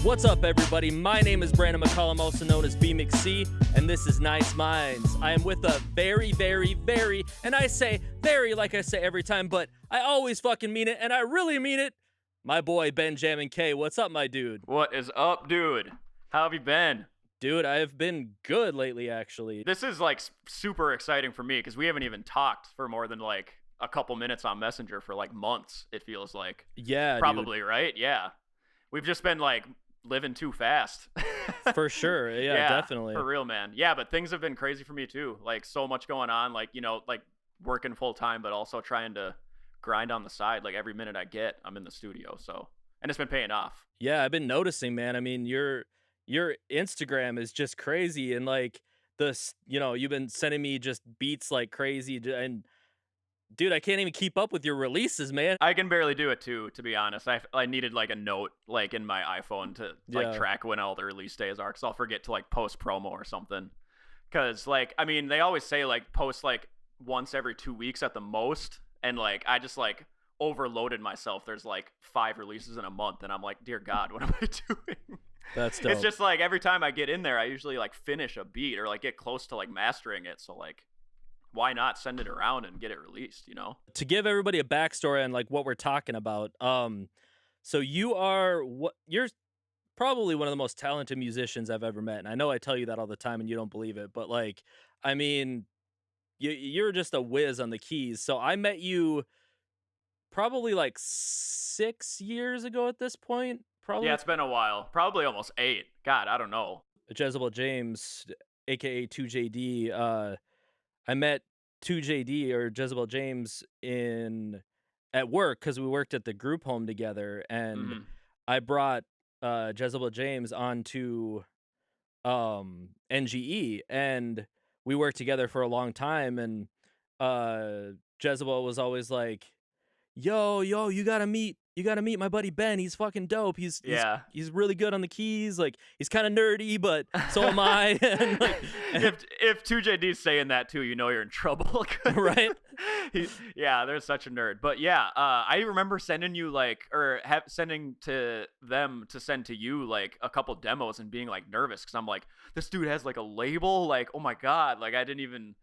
What's up, everybody? My name is Brandon McCollum, also known as B McC, and this is Nice Minds. I am with a very, and I say very like I say every time, but I always fucking mean it, and I really mean it, my boy Ben Jammin K. What's up, my dude? What is up, dude? How have you been? Dude, I have been good lately, actually. This is like super exciting for me because we haven't even talked for more than like a couple minutes on Messenger for like months, it feels like. Yeah, probably, dude. right? Yeah. We've just been like living too fast. For sure. Yeah, definitely. For real, man. Yeah, but things have been crazy for me too. Like so much going on, like, you know, like working full time, but also trying to grind on the side. Like every minute I get, I'm in the studio. So, and it's been paying off. Yeah, I've been noticing, man. I mean, your Instagram is just crazy, and like this, you know, you've been sending me just beats like crazy, and dude, I can't even keep up with your releases, man. I can barely do it too, to be honest. I needed like a note like in my iPhone to like track when all the release days are, because I'll forget to like post promo or something. Because like, I mean, they always say like post like once every 2 weeks at the most, and like I just like overloaded myself. There's like 5 releases in a month, and I'm like, dear God, what am I doing? That's dope. It's just like every time I get in there, I usually like finish a beat or like get close to like mastering it. So like, why not send it around and get it released, you know? To give everybody a backstory on like what we're talking about, so you're probably one of the most talented musicians I've ever met, and I know I tell you that all the time and you don't believe it, but like, I mean, you're just a whiz on the keys. So I met you probably like 6 years ago at this point. Probably. Yeah, it's been a while. Probably almost 8. God, I don't know. Jezebel James, aka 2JD. I met 2JD or Jezebel James at work because we worked at the group home together, and I brought Jezebel James onto NGE, and we worked together for a long time, and Jezebel was always like, yo, you gotta meet my buddy Ben. He's fucking dope. He's really good on the keys. Like, he's kind of nerdy, but so am I. And like, if 2JD's saying that too, you know you're in trouble. Right? They're such a nerd. But yeah, I remember sending you like, or sending to them to send to you like a couple demos and being like nervous because I'm like, this dude has like a label. Like, oh my God, like I didn't even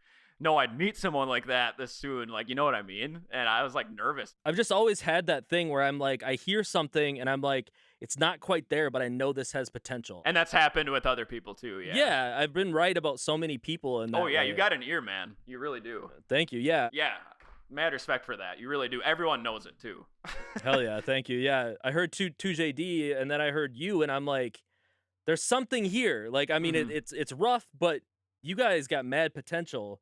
know I'd meet someone like that this soon, like, you know what I mean? And I was like nervous. I've just always had that thing where I'm like, I hear something and I'm like, it's not quite there, but I know this has potential. And that's happened with other people too. Yeah, I've been right about so many people. And you got an ear, man. You really do. Thank you. Yeah, mad respect for that. You really do. Everyone knows it too. Hell yeah, thank you. Yeah, I heard 2JD, and then I heard you, and I'm like, there's something here. Like, I mean, it's rough, but you guys got mad potential.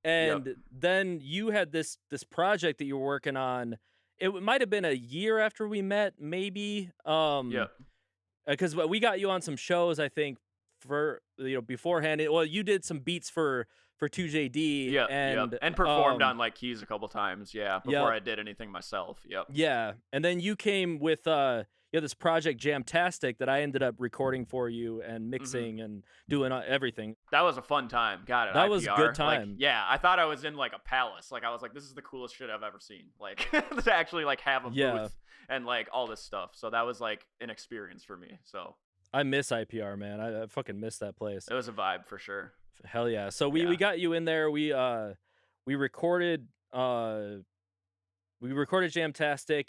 And then you had this project that you were working on. It might have been a year after we met, maybe. Because we got you on some shows, I think, for beforehand. Well, you did some beats for 2JD. And performed on like keys a couple times. Before I did anything myself. Yeah, and then you came with this project Jamtastic that I ended up recording for you and mixing and doing everything. That was a fun time. Got it. That was a good time. Like, I thought I was in like a palace. Like I was like, this is the coolest shit I've ever seen. Like to actually like have a booth and like all this stuff. So that was like an experience for me. So I miss IPR, man. I fucking miss that place. It was a vibe for sure. Hell yeah. So we got you in there. We recorded Jamtastic,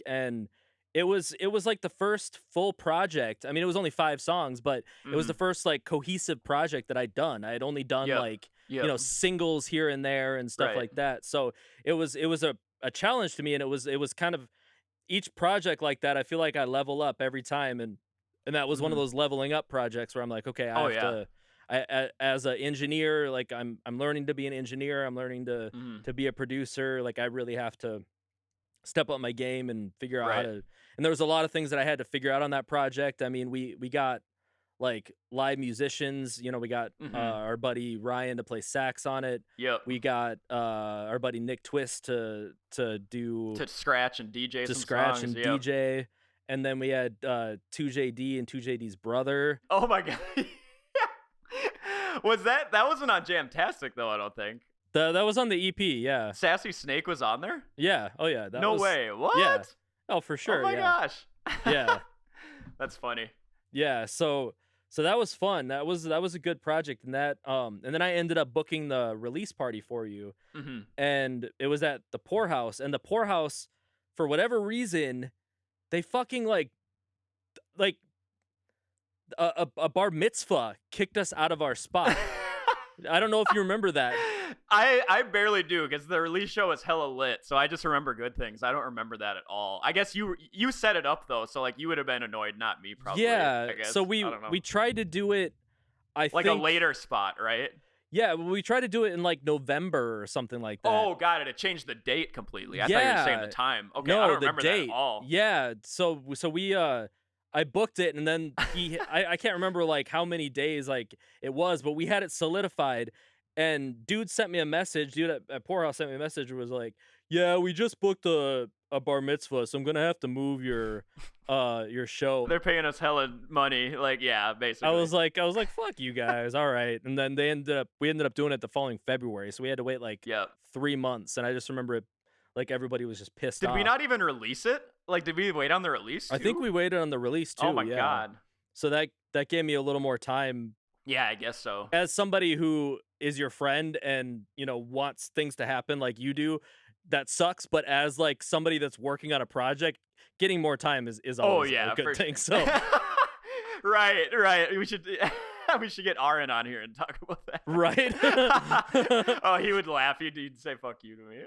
and it was like the first full project. I mean, it was only 5 songs, but it was the first like cohesive project that I'd done. I had only done like singles here and there and stuff like that. So it was a challenge to me, and it was kind of each project like that. I feel like I level up every time, and that was one of those leveling up projects where I'm like, okay, as an engineer, like I'm learning to be an engineer. I'm learning to be a producer. Like I really have to step up my game and figure out how to. And there was a lot of things that I had to figure out on that project. I mean, we got like live musicians. You know, we got our buddy Ryan to play sax on it. We got our buddy Nick Twist to scratch and DJ DJ. And then we had 2JD and 2JD's brother. Oh my God. That wasn't on Jamtastic though, I don't think. That was on the EP, yeah. Sassy Snake was on there? Yeah. Oh yeah. No way. What? Yeah. Oh, for sure. Oh my gosh. Yeah. That's funny. Yeah, so that was fun. That was a good project, and then I ended up booking the release party for you, Mhm. and it was at the Poorhouse, and the Poorhouse, for whatever reason, they fucking like a bar mitzvah kicked us out of our spot. I don't know if you remember that. I barely do because the release show is hella lit, so I just remember good things. I don't remember that at all. I guess you set it up though, so like you would have been annoyed, not me, probably. Yeah, I guess so I we don't know. we tried to do it, I Like a think. later spot, right? Yeah, we tried to do it in like November or something like that. Oh, got it. It changed the date completely. I thought you were saying the Yeah. time. Okay, I No, don't the remember that at date. all. Yeah, so we I booked it, and then I can't remember like how many days like it was, but we had it solidified, and dude sent me a message. Dude at Poorhouse sent me a message and was like, "Yeah, we just booked a bar mitzvah, so I'm gonna have to move your show." They're paying us hella money. Like, yeah, basically. I was like, fuck you guys, all right. And then we ended up doing it the following February, so we had to wait like Yep. 3 months, and I just remember it, like everybody was just pissed Did off. we not even release it? Like, did we wait on the release too? I think we waited on the release too. Oh my yeah. god. So that gave me a little more time. Yeah, I guess so. As somebody who is your friend and wants things to happen like you do, that sucks. But as like somebody that's working on a project, getting more time is always a good thing. So right. We should get Aaron on here and talk about that. Right. Oh, he would laugh. He'd say "fuck you" to me.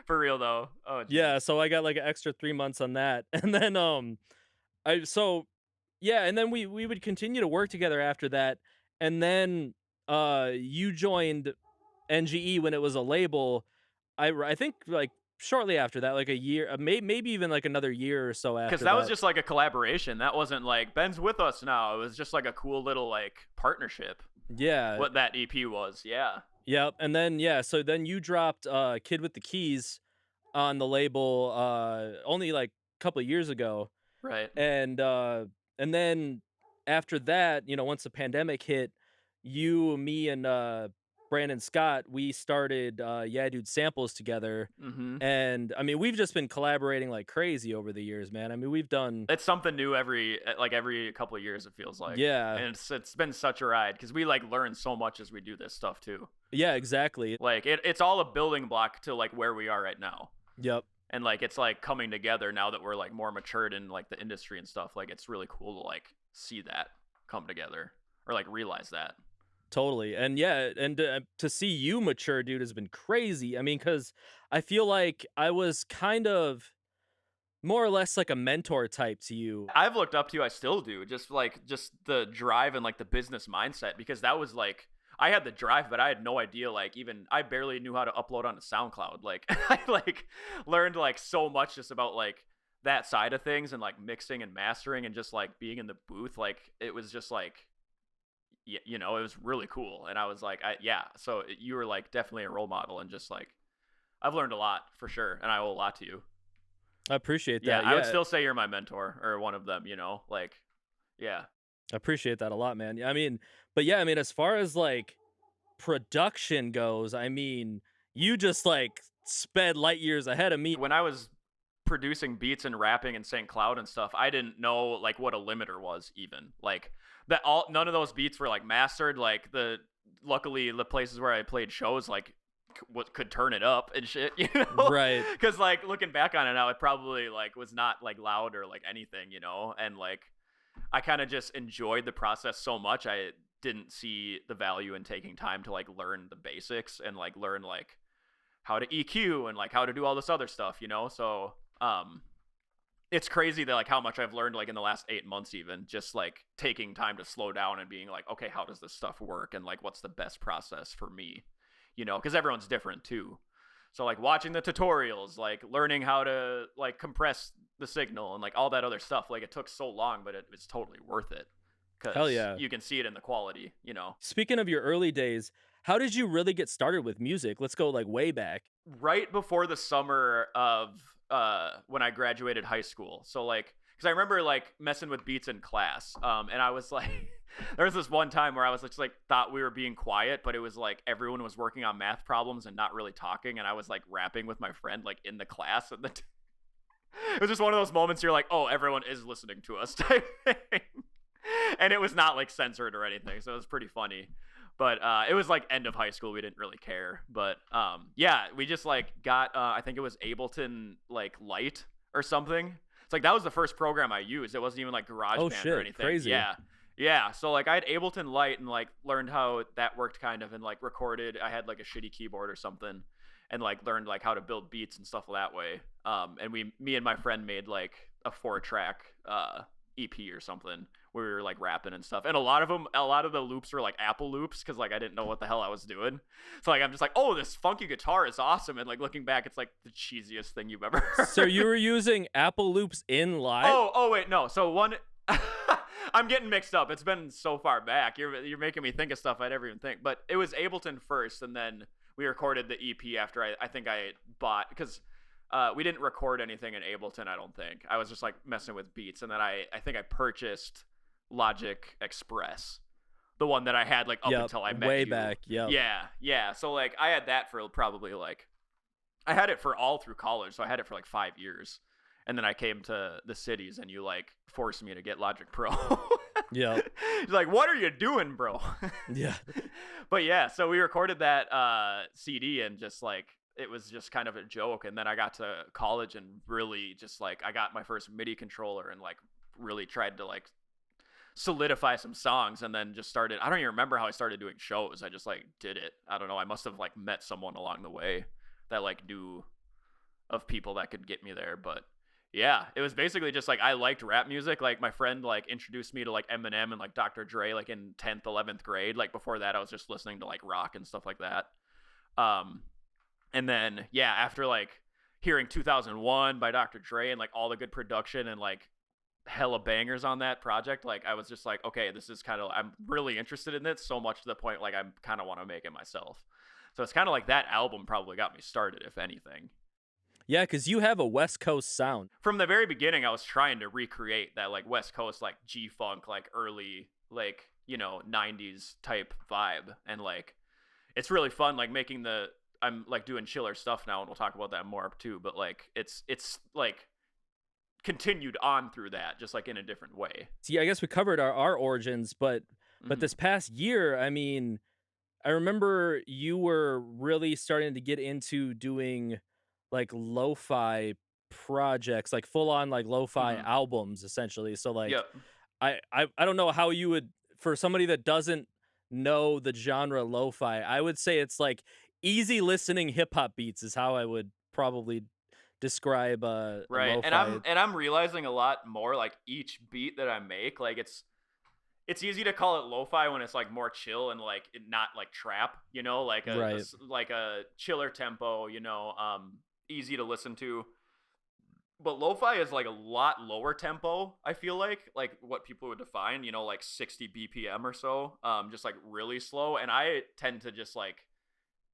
For real though. Oh, geez. Yeah. So I got like an extra 3 months on that, and then and then we would continue to work together after that, and then you joined NGE when it was a label. I think like shortly after that, like a year, maybe even like another year or so after. Because that was just like a collaboration. That wasn't like Ben's with us now. It was just like a cool little like partnership. Yeah. What that EP was. Yeah. Yep. And then so then you dropped Kid with the Keys on the label only like a couple of years ago. Right. And then after that, once the pandemic hit, you, me, and Brandon Scott, we started Yeah Dude Samples together. Mm-hmm. And I mean, we've just been collaborating like crazy over the years, man. I mean, we've done it's something new every couple of years, it feels like. Yeah. And it's been such a ride because we like learn so much as we do this stuff too. Yeah, exactly. Like it's all a building block to like where we are right now. Yep. And like it's like coming together now that we're like more matured in like the industry and stuff. Like it's really cool to like see that come together or like realize that. Totally. And yeah, and to see you mature, dude, has been crazy. I mean, because I feel like I was kind of more or less like a mentor type to you. I've looked up to you. I still do. Just the drive and like the business mindset, because that was like, I had the drive, but I had no idea. Like even I barely knew how to upload onto SoundCloud. Like I like learned like so much just about like that side of things and like mixing and mastering and just like being in the booth. Like it was just like, it was really cool. And I was like, so you were like definitely a role model, and just like, I've learned a lot for sure. And I owe a lot to you. I appreciate that. Yeah, I would still say you're my mentor or one of them, like, yeah. I appreciate that a lot, man. I mean, but yeah, I mean, as far as like production goes, I mean, you just like sped light years ahead of me. When I was producing beats and rapping in St. Cloud and stuff, I didn't know like what a limiter was even. Like none of those beats were like mastered. Like luckily the places where I played shows like could turn it up and shit, Right. Because like looking back on it now, it probably like was not like loud or like anything, and like I kind of just enjoyed the process so much. I didn't see the value in taking time to like learn the basics and like learn like how to EQ and like how to do all this other stuff, so it's crazy that like how much I've learned like in the last 8 months, even just like taking time to slow down and being like, okay, how does this stuff work, and like what's the best process for me, because everyone's different too. So like watching the tutorials, like learning how to like compress the signal and like all that other stuff, like it took so long, but it's totally worth it. Hell yeah. You can see it in the quality, Speaking of your early days, how did you really get started with music? Let's go like way back. Right before the summer of when I graduated high school. So like, because I remember like messing with beats in class, and I was like, there was this one time where I was just like thought we were being quiet, but it was like everyone was working on math problems and not really talking, and I was like rapping with my friend like in the class, and it was just one of those moments you're like, oh, everyone is listening to us type thing. And it was not like censored or anything, so it was pretty funny. But it was like end of high school. We didn't really care. But yeah, we just like got I think it was Ableton like Lite or something. It's like that was the first program I used. It wasn't even like GarageBand or anything. Crazy. Yeah. So like I had Ableton Lite and like learned how that worked kind of, and like recorded. I had like a shitty keyboard or something, and like learned like how to build beats and stuff that way. And me and my friend made like a 4-track EP or something where we were like rapping and stuff, and a lot of the loops were like Apple loops, because like I didn't know what the hell I was doing. So like I'm just like, oh, this funky guitar is awesome, and like looking back, it's like the cheesiest thing you've ever heard. So you were using Apple loops in Live? Oh wait, no. So one I'm getting mixed up. It's been so far back. You're making me think of stuff I never even think. But it was Ableton first, and then we recorded the EP after I think I bought, because we didn't record anything in Ableton, I don't think. I was just like messing with beats, and then I think I purchased Logic Express, the one that I had like up until I met way you. back. Yeah. So like I had that for probably like, I had it for all through college, so I had it for like 5 years. And then I came to the cities, and you like forced me to get Logic Pro. Yeah. He's like, what are you doing, bro? Yeah. But yeah, so we recorded that CD, and just like, it was just kind of a joke. And then I got to college and really just like, I got my first MIDI controller and like really tried to like solidify some songs, and then just started, I don't even remember how I started doing shows. I just like did it. I don't know. I must have like met someone along the way that like knew of people that could get me there. But yeah, it was basically just like, I liked rap music. Like my friend like introduced me to like Eminem and like Dr. Dre like in 10th, 11th grade. Like before that, I was just listening to like rock and stuff like that. And then yeah, after like hearing 2001 by Dr. Dre and like all the good production and like hella bangers on that project, like I was just like, okay, this is kind of, I'm really interested in it so much to the point like I kind of want to make it myself. So it's kind of like that album probably got me started, if anything. Yeah, because you have a West Coast sound. From the very beginning, I was trying to recreate that like West Coast, like G-Funk, like early, like, you know, 90s type vibe. And like, it's really fun, like making I'm like doing chiller stuff now, and we'll talk about that more too. But like, it's like continued on through that, just like in a different way. See, I guess we covered our origins, but this past year, I mean, I remember you were really starting to get into doing like lo-fi projects, like full on like lo-fi albums essentially. So like I don't know how you would, for somebody that doesn't know the genre lo-fi, I would say it's like easy listening hip hop beats is how I would probably describe right. lo-fi. And I'm realizing a lot more like each beat that I make, like it's easy to call it lo-fi when it's like more chill and like not like trap, you know, like a chiller tempo, you know, easy to listen to. But lo-fi is like a lot lower tempo, I feel like what people would define, you know, like 60 BPM or so, just like really slow. And I tend to just like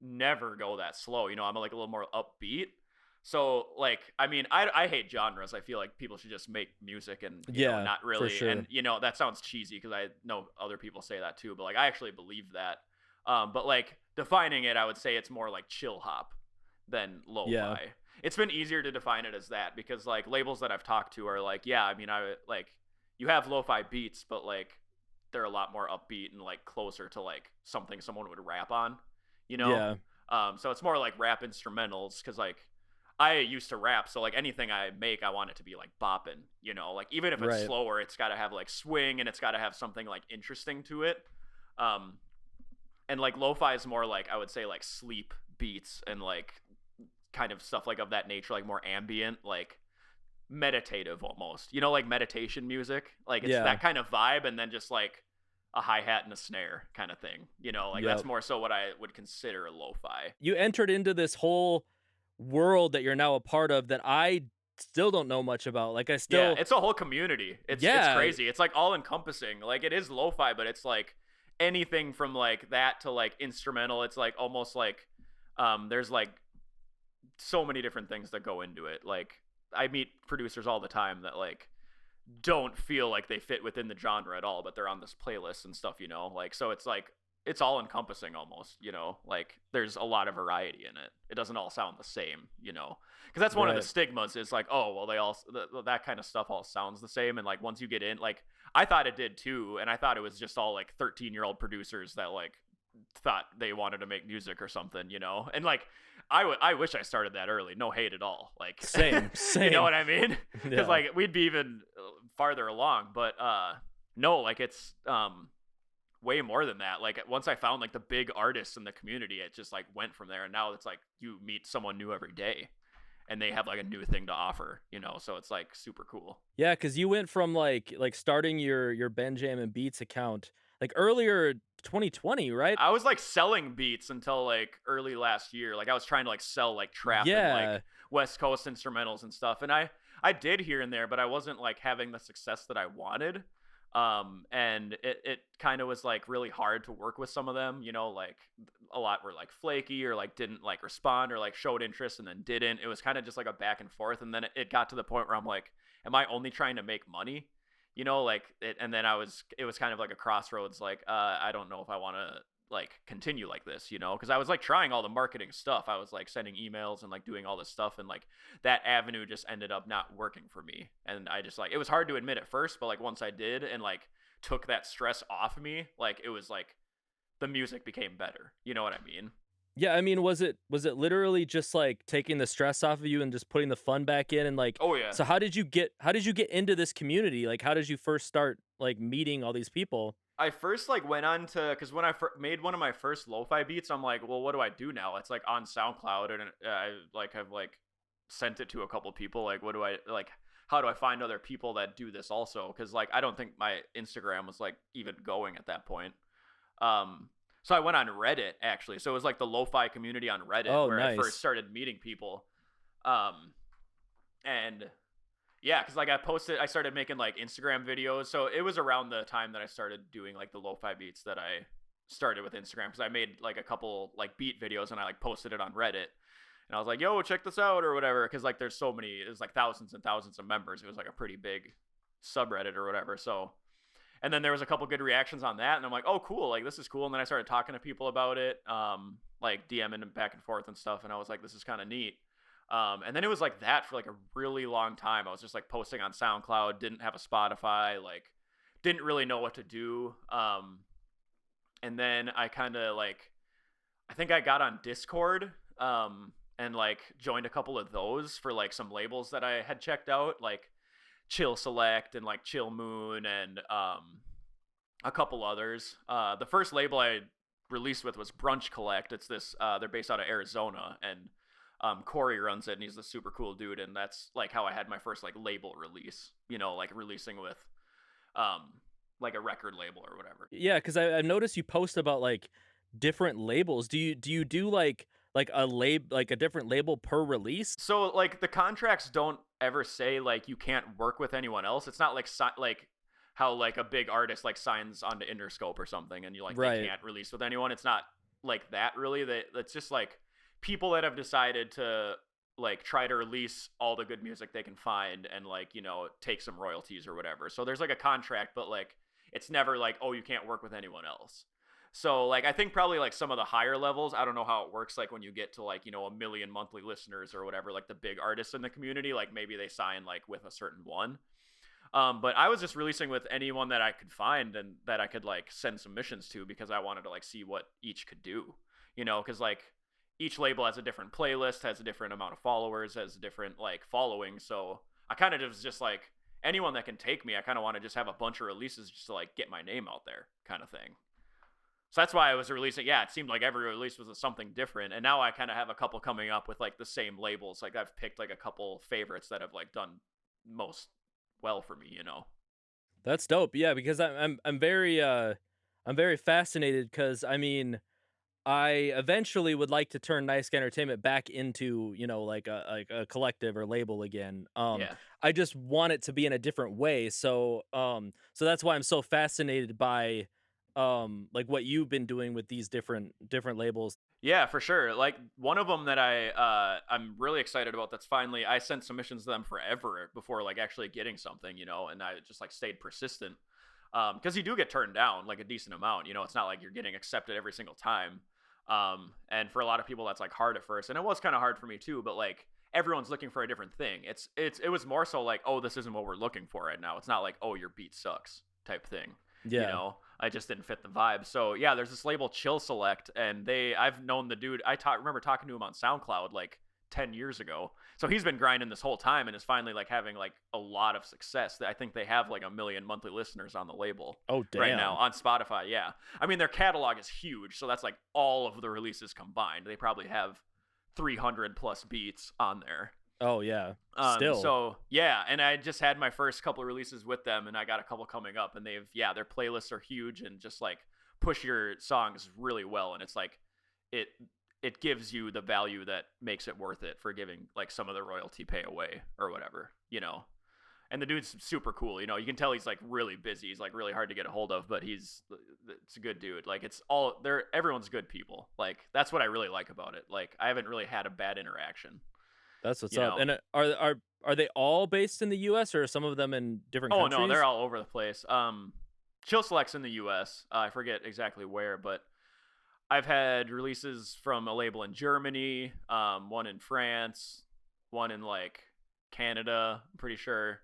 never go that slow, you know, I'm like a little more upbeat. So like, I mean, I hate genres. I feel like people should just make music and you know, not really. For sure. And you know, that sounds cheesy because I know other people say that too, but like I actually believe that. But like defining it, I would say it's more like chill hop than lo-fi. Yeah. It's been easier to define it as that because like labels that I've talked to are like, yeah, I mean, I like you have lo-fi beats, but like they're a lot more upbeat and like closer to like something someone would rap on, you know? Yeah. So it's more like rap instrumentals because like I used to rap, so like anything I make, I want it to be like bopping, you know? Like even if it's slower, it's got to have like swing and it's got to have something like interesting to it. And like lo-fi is more like I would say like sleep beats and like kind of stuff like of that nature, like more ambient, like meditative almost, you know, like meditation music, like it's that kind of vibe, and then just like a hi-hat and a snare kind of thing, you know, like that's more so what I would consider a lo-fi. You entered into this whole world that you're now a part of that I still don't know much about. Like it's a whole community. It's crazy. It's like all encompassing. Like it is lo-fi, but it's like anything from like that to like instrumental. It's like almost like there's like so many different things that go into it. Like I meet producers all the time that like don't feel like they fit within the genre at all, but they're on this playlist and stuff, you know, like, so it's like it's all encompassing almost, you know, like there's a lot of variety in it. It doesn't all sound the same, you know, because that's one of the stigmas is like, oh, well, they all, that kind of stuff all sounds the same. And like, once you get in, like, I thought it did too. And I thought it was just all like 13-year-old producers that like thought they wanted to make music or something, you know? And like, I wish I started that early. No hate at all. Like, same. You know what I mean? Because like we'd be even farther along, but no, like it's way more than that. Like once I found like the big artists in the community, it just like went from there. And now it's like you meet someone new every day and they have like a new thing to offer, you know? So it's like super cool. Yeah, because you went from like starting your Benjamin Beats account like earlier 2020, right? I was like selling beats until like early last year. Like I was trying to like sell like trap and like West Coast instrumentals and stuff. And I did here and there, but I wasn't like having the success that I wanted. And it kind of was like really hard to work with some of them, you know, like a lot were like flaky or like didn't like respond or like showed interest and then didn't. It was kind of just like a back and forth. And then it got to the point where I'm like, am I only trying to make money? You know, like and then it was kind of like a crossroads. Like, I don't know if I want to like continue like this, you know, because I was like trying all the marketing stuff. I was like sending emails and like doing all this stuff. And like that avenue just ended up not working for me. And I just like, it was hard to admit at first, but like once I did and like took that stress off of me, like it was like the music became better. You know what I mean? Yeah, I mean, was it literally just like taking the stress off of you and just putting the fun back in and like? Oh yeah. So how did you get into this community? Like, how did you first start like meeting all these people? I first like went on to, because when I made one of my first lo-fi beats, I'm like, well, what do I do now? It's like on SoundCloud, and I like have like sent it to a couple people. Like, what do I like? How do I find other people that do this also? Because like I don't think my Instagram was like even going at that point. So I went on Reddit actually. So it was like the lo-fi community on Reddit where I first started meeting people. And yeah, because like I started making like Instagram videos. So it was around the time that I started doing like the lo-fi beats that I started with Instagram, because I made like a couple like beat videos and I like posted it on Reddit. And I was like, yo, check this out or whatever. Because like there's so many, it was like thousands and thousands of members. It was like a pretty big subreddit or whatever. So, and then there was a couple good reactions on that. And I'm like, oh, cool. Like, this is cool. And then I started talking to people about it, like DMing back and forth and stuff. And I was like, this is kind of neat. And then it was like that for like a really long time. I was just like posting on SoundCloud, didn't have a Spotify, like didn't really know what to do. And then I kind of like, I think I got on Discord, and like joined a couple of those for like some labels that I had checked out, like Chill Select and like Chill Moon and a couple others. The first label I released with was Brunch Collect. It's this they're based out of Arizona, and Corey runs it, and he's a super cool dude, and that's like how I had my first like label release, you know, like releasing with like a record label or whatever. Yeah, because I noticed you post about like different labels. Do you do like a different label per release? So like the contracts don't ever say like you can't work with anyone else. It's not like like how like a big artist like signs onto Interscope or something and you like they can't release with anyone. It's not like that really. That's just like people that have decided to like try to release all the good music they can find and like, you know, take some royalties or whatever. So there's like a contract, but like it's never like, oh, you can't work with anyone else. So like I think probably like some of the higher levels, I don't know how it works like when you get to like, you know, 1 million monthly listeners or whatever, like the big artists in the community, like maybe they sign like with a certain one. But I was just releasing with anyone that I could find and that I could like send submissions to, because I wanted to like see what each could do, you know, because like each label has a different playlist, has a different amount of followers, has a different like following. So I kind of was just like anyone that can take me, I kind of want to just have a bunch of releases just to like get my name out there kind of thing. So that's why I was releasing. Yeah, it seemed like every release was something different. And now I kind of have a couple coming up with like the same labels. Like I've picked like a couple favorites that have like done most well for me, you know. That's dope. Yeah, because I'm very fascinated, because I mean, I eventually would like to turn Nice Guy Entertainment back into, you know, like a collective or label again. I just want it to be in a different way. So so that's why I'm so fascinated by like what you've been doing with these different labels. Yeah, for sure. Like one of them that I'm really excited about, that's finally, I sent submissions to them forever before like actually getting something, you know, and I just like stayed persistent. Because you do get turned down like a decent amount. You know, it's not like you're getting accepted every single time. And for a lot of people, that's like hard at first, and it was kind of hard for me too. But like everyone's looking for a different thing. It was more so like, oh, this isn't what we're looking for right now. It's not like, oh, your beat sucks type thing. Yeah. You know, I just didn't fit the vibe. So yeah, there's this label Chill Select, and I've known the dude. Remember talking to him on SoundCloud like 10 years ago. So he's been grinding this whole time and is finally like having like a lot of success. I think they have like 1 million monthly listeners on the label. Oh, damn. Right now on Spotify. Yeah. I mean, their catalog is huge. So that's like all of the releases combined. They probably have 300 plus beats on there. Oh, yeah. Still. So, yeah. And I just had my first couple of releases with them, and I got a couple coming up, and their playlists are huge and just like push your songs really well. And it's like, it gives you the value that makes it worth it for giving like some of the royalty pay away or whatever, you know. And the dude's super cool, you know. You can tell he's like really busy. He's like really hard to get a hold of, but it's a good dude. Like everyone's good people. Like that's what I really like about it. Like I haven't really had a bad interaction. That's what's up. And are they all based in the U.S. or are some of them in different countries? Oh no, they're all over the place. Chill Select's in the U.S. I forget exactly where, but I've had releases from a label in Germany, one in France, one in like Canada, I'm pretty sure.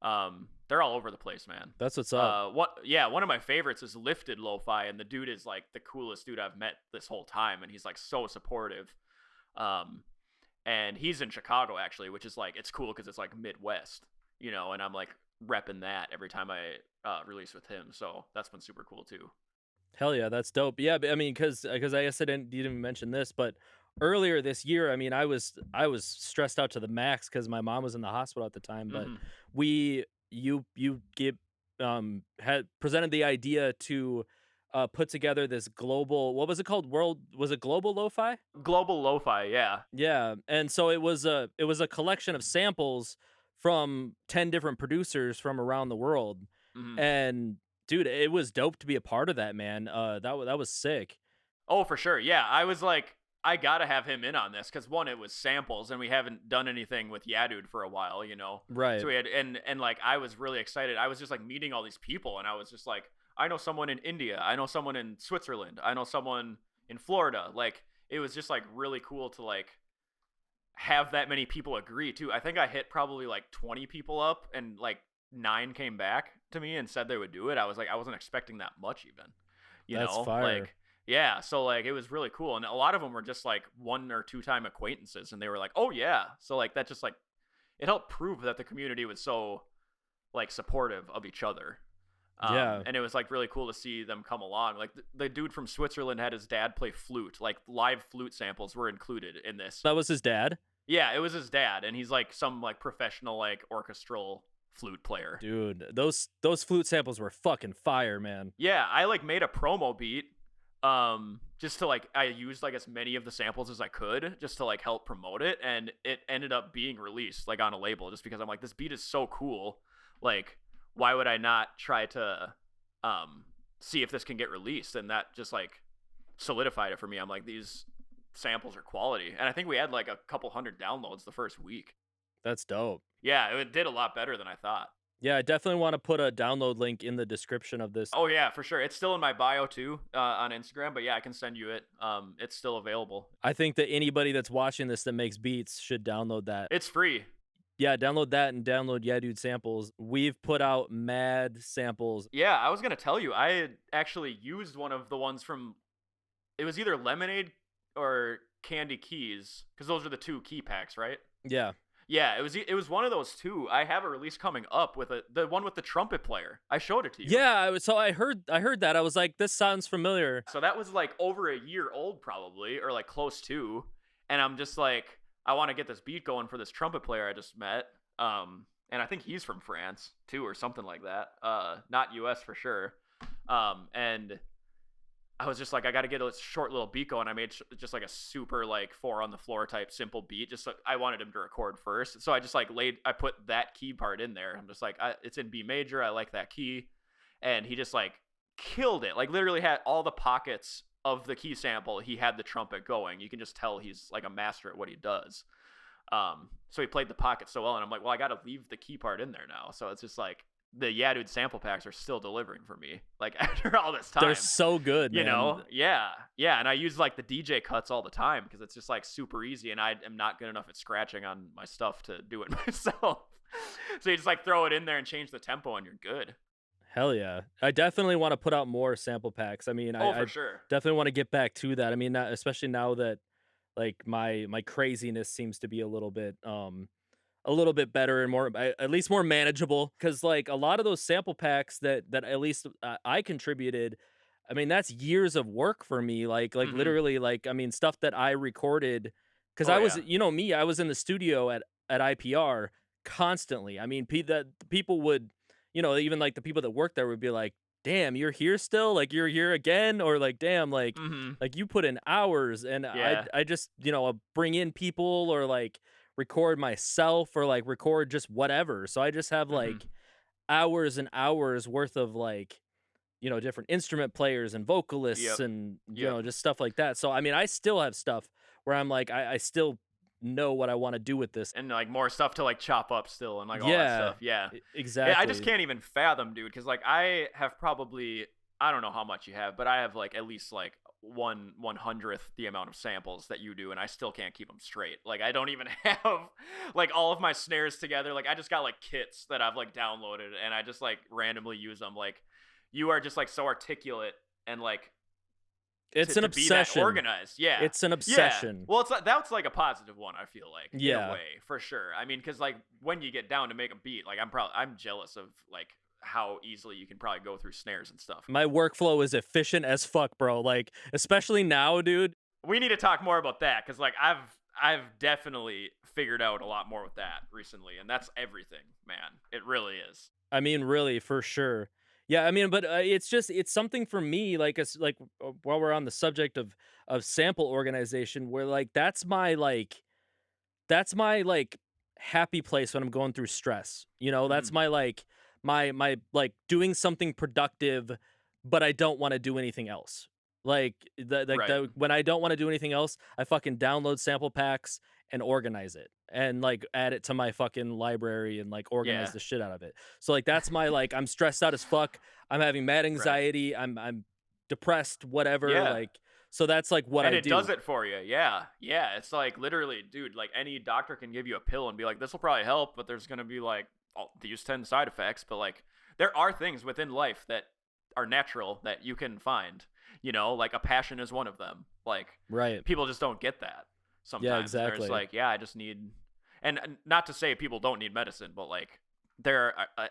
They're all over the place, man. That's what's up. One of my favorites is Lifted Lo-Fi, and the dude is like the coolest dude I've met this whole time, and he's like so supportive. And he's in Chicago actually, which is like, it's cool because it's like Midwest, you know, and I'm like repping that every time I release with him. So that's been super cool too. Hell yeah, that's dope. Yeah, I mean, because I guess you didn't even mention this, but earlier this year, I mean, I was stressed out to the max because my mom was in the hospital at the time. But had presented the idea to put together this global, what was it called? Was it Global Lo-Fi? Global Lo-Fi, yeah. Yeah, and so it was a collection of samples from 10 different producers from around the world, and dude, it was dope to be a part of that, man. That was sick. Oh, for sure. Yeah, I was like, I gotta have him in on this because one, it was samples, and we haven't done anything with Yeah Dude for a while, you know. Right. So we had, and like, I was really excited. I was just like meeting all these people, and I was just like, I know someone in India, I know someone in Switzerland, I know someone in Florida. Like, it was just like really cool to like have that many people agree too. I think I hit probably like 20 people up, and like 9 came back to me and said they would do it. I was like, I wasn't expecting that much even. That's fire. Like, yeah, so like it was really cool, and a lot of them were just like 1 or 2 time acquaintances, and they were like, oh yeah. So like that just like it helped prove that the community was so like supportive of each other. Yeah, and it was like really cool to see them come along. Like the dude from Switzerland had his dad play flute. Like live flute samples were included in this. That was his dad? Yeah, it was his dad, and he's like some like professional like orchestral flute player. Dude, those flute samples were fucking fire, man. Yeah, I like made a promo beat just to like, I used like as many of the samples as I could just to like help promote it, and it ended up being released like on a label just because I'm like, this beat is so cool. Like, why would I not try to see if this can get released? And that just like solidified it for me. I'm like, these samples are quality, and I think we had like a couple hundred downloads the first week. That's dope. Yeah, it did a lot better than I thought. Yeah, I definitely want to put a download link in the description of this. Oh yeah, for sure. It's still in my bio too on Instagram, but yeah, I can send you it. It's still available. I think that anybody that's watching this that makes beats should download that. It's free. Yeah, download that and download Yeah Dude samples. We've put out mad samples. Yeah, I was going to tell you, I had actually used one of the ones from, it was either Lemonade or Candy Keys, because those are the 2 key packs, right? Yeah. Yeah, it was one of those 2. I have a release coming up with the one with the trumpet player. I showed it to you. Yeah, so I heard that. I was like, this sounds familiar. So that was like over a year old probably, or like close to, and I'm just like, I want to get this beat going for this trumpet player I just met. And I think he's from France too, or something like that. Not US for sure. And I was just like, I got to get a short little beat going. I made just like a super like 4 on the floor type simple beat. Just like, I wanted him to record first. So I just like I put that key part in there. I'm just like, it's in B major. I like that key. And he just like killed it. Like literally had all the pockets of the key sample. He had the trumpet going. You can just tell he's like a master at what he does. So he played the pocket so well, and I'm like, well, I got to leave the key part in there now. So it's just like, the Yeah Dude sample packs are still delivering for me, like after all this time. They're so good, you man. know? Yeah. And I use like the DJ cuts all the time because it's just like super easy, and I am not good enough at scratching on my stuff to do it myself. So you just like throw it in there and change the tempo, and you're good. Hell yeah. I definitely want to put out more sample packs. I mean, for I sure. definitely want to get back to that. I mean, especially now that like my craziness seems to be a little bit better and more at least more manageable, cuz like a lot of those sample packs that at least I contributed, I mean, that's years of work for me, like literally, like, I mean, stuff that I recorded, cuz Oh I was, yeah. me, I was in the studio at IPR constantly. I mean, the people would, even like the people that work there would be like, "Damn, you're here still? Like you're here again?" Or like, "Damn, like you put in hours." And Yeah. I just, I'll bring in people or like record myself or like record just whatever. So I just have like hours and hours worth of like, different instrument players and vocalists Yep. and, Yep. just stuff like that. So I mean, I still have stuff where I'm like, I still know what I want to do with this. And like more stuff to like chop up still and like all that Yeah, stuff. Yeah. exactly. Yeah, I just can't even fathom, dude, because like I have probably, I don't know how much you have, but I have like at least like 1/100th the amount of samples that you do, and I still can't keep them straight. Like I don't even have like all of my snares together. Like I just got like kits that I've like downloaded, and I just like randomly use them. Like you are just like so articulate and like It's an to be that obsession. organized. Yeah. It's an obsession. Yeah. Well, it's like, that's like a positive one, I feel like. Yeah. In a way, for sure. I mean, because like when you get down to make a beat, like I'm jealous of like how easily you can probably go through snares and stuff. My workflow is efficient as fuck, bro. Like, especially now, dude. We need to talk more about that, because like I've definitely figured out a lot more with that recently, and that's everything, man. It really is. I mean, really, for sure. Yeah, I mean, but it's something for me, like, while we're on the subject of sample organization, where like that's my like happy place when I'm going through stress. That's my like my like doing something productive, but I don't want to do anything else. Like Right. when I don't want to do anything else, I fucking download sample packs and organize it and like add it to my fucking library and like organize Yeah. the shit out of it. So like that's my like I'm stressed out as fuck. I'm having mad Right. anxiety. I'm depressed, whatever. Yeah. Like so that's like what And I it do. does it for you. Yeah. Yeah. It's like literally, dude, like any doctor can give you a pill and be like, this will probably help, but there's going to be like these 10 side effects. But like there are things within life that are natural that you can find, like a passion is one of them. Like Right. people just don't get that sometimes. Yeah, exactly. It's like, yeah, I just need, and not to say people don't need medicine, but like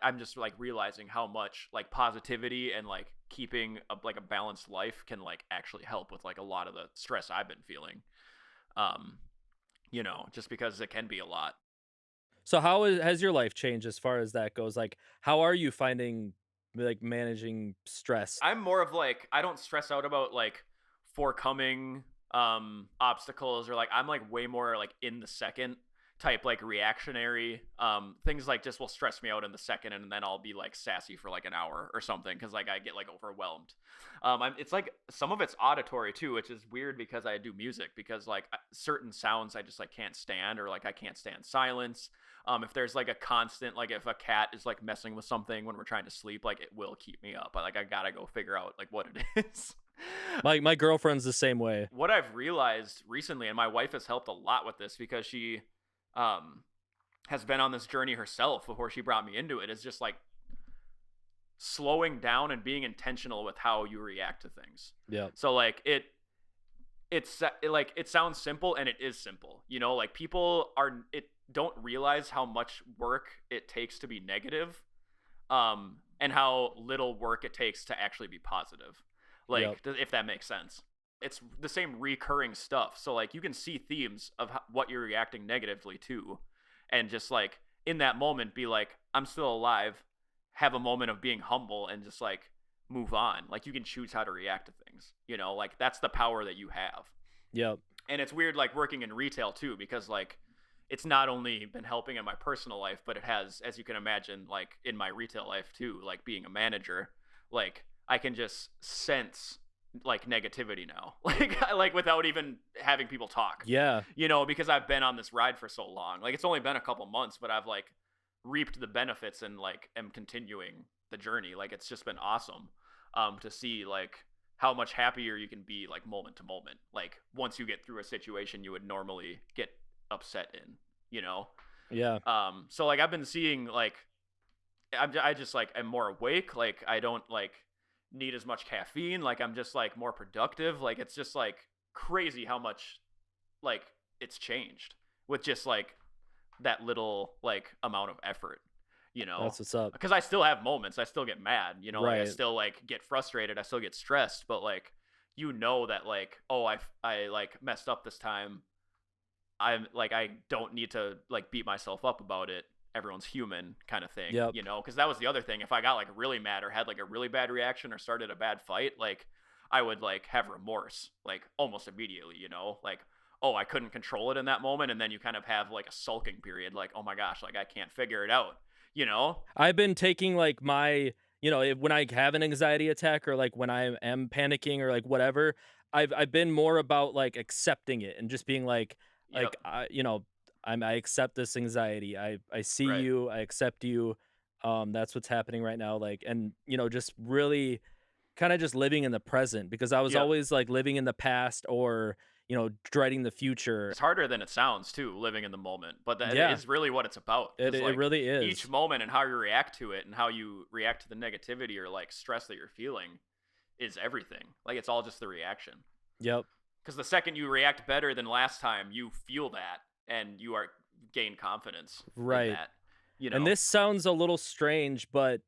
I'm just like realizing how much like positivity and like keeping like a balanced life can like actually help with like a lot of the stress I've been feeling. Just because it can be a lot. So has your life changed as far as that goes? Like, how are you finding like managing stress? I'm more of like, I don't stress out about like forecoming obstacles, or like I'm like way more like in the second type, like reactionary. Things like just will stress me out in the second, and then I'll be like sassy for like an hour or something because like I get like overwhelmed. It's like some of it's auditory too, which is weird because I do music, because like certain sounds I just like can't stand, or like I can't stand silence. If there's like a constant, like if a cat is like messing with something when we're trying to sleep, like it will keep me up. I gotta go figure out like what it is. My girlfriend's the same way. What I've realized recently, and my wife has helped a lot with this because she has been on this journey herself before she brought me into it, is just like slowing down and being intentional with how you react to things. Yeah. So like it sounds simple, and it is simple. Like people don't realize how much work it takes to be negative, and how little work it takes to actually be positive. Like, Yep. if that makes sense. It's the same recurring stuff. So like you can see themes of what you're reacting negatively to, and just like in that moment be like, I'm still alive, have a moment of being humble, and just like move on. Like you can choose how to react to things, like that's the power that you have. Yep. And it's weird like working in retail too, because like it's not only been helping in my personal life, but it has, as you can imagine, like in my retail life too, like being a manager, like I can just sense like negativity now, like without even having people talk. Yeah. Because I've been on this ride for so long. Like it's only been a couple months, but I've like reaped the benefits and like am continuing the journey. Like it's just been awesome to see like how much happier you can be like moment to moment. Like once you get through a situation you would normally get upset in, you know? Yeah. So like I've been seeing like I just like am more awake. Like I don't like need as much caffeine. Like I'm just like more productive. Like it's just like crazy how much like it's changed with just like that little like amount of effort, you know? That's what's up. Because I still have moments. I still get mad, you know, Right. like I still like get frustrated. I still get stressed, but like you know that like, oh, I like messed up this time. I'm like I don't need to like beat myself up about it. Everyone's human kind of thing, Yep. you know? Because that was the other thing. If I got like really mad or had like a really bad reaction or started a bad fight, like I would like have remorse like almost immediately, you know? Like, oh, I couldn't control it in that moment. And then you kind of have like a sulking period, like, oh my gosh, like I can't figure it out, you know? I've been taking like my, when I have an anxiety attack or like when I am panicking or like whatever, I've been more about like accepting it and just being Yep. I accept this anxiety. I see Right. you, I accept you. That's what's happening right now. Like, and just really kind of just living in the present because I was Yep. always like living in the past or, dreading the future. It's harder than it sounds too, living in the moment, but that Yeah, is really what it's about. it, Because it like really each is. moment and how you react to it and how you react to the negativity or like stress that you're feeling is everything. Like it's all just the reaction. Yep. Because the second you react better than last time, you feel that and you are gain confidence in Right. that. You And know. this sounds a little strange, but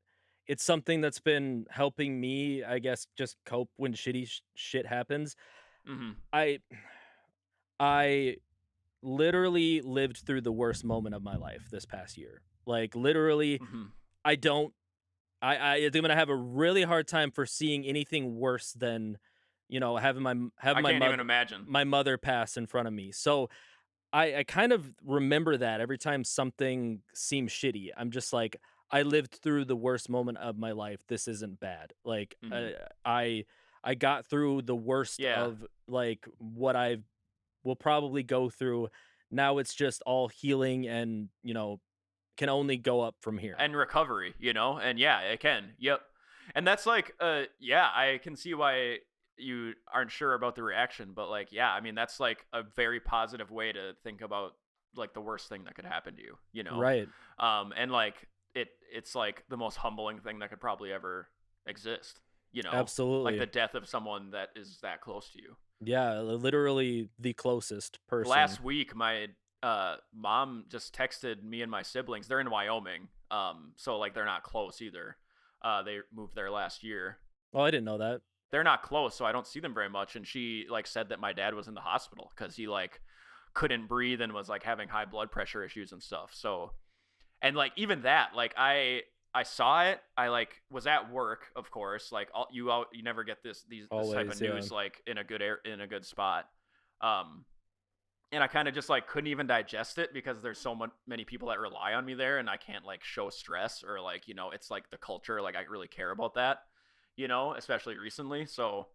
it's something that's been helping me, I guess, just cope when shitty shit happens. Mm-hmm. I I literally lived through the worst moment of my life this past year. Like literally, Mm-hmm. I don't. I'm gonna have a really hard time foreseeing anything worse than, having I can't even imagine. my mother pass in front of me. So I kind of remember that every time something seems shitty. I'm just like, I lived through the worst moment of my life. This isn't bad. Like, Mm-hmm. I I got through the worst Yeah. of like what I will probably go through. Now it's just all healing and can only go up from here. And recovery, you know? And yeah, it can. Yep. And that's like yeah, I can see why you aren't sure about the reaction, but like yeah, I mean that's like a very positive way to think about like the worst thing that could happen to you, you know? Right. And like it's like the most humbling thing that could probably ever exist, you know? Like Absolutely. the death of someone that is that close to you. Yeah, literally the closest person. Last week my mom just texted me and my siblings. They're in Wyoming, so like they're not close either. They moved there last year. Oh, I didn't know that. They're not close, so I don't see them very much. And she like said that my dad was in the hospital because he like couldn't breathe and was like having high blood pressure issues and stuff. So and like even that, like I saw it. I like was at work, of course. Like you never get this type Always, of yeah. news like in a good spot. Um, and I kind of just like couldn't even digest it because there's many people that rely on me there, and I can't like show stress or like it's like the culture. Like I really care about that, especially recently. So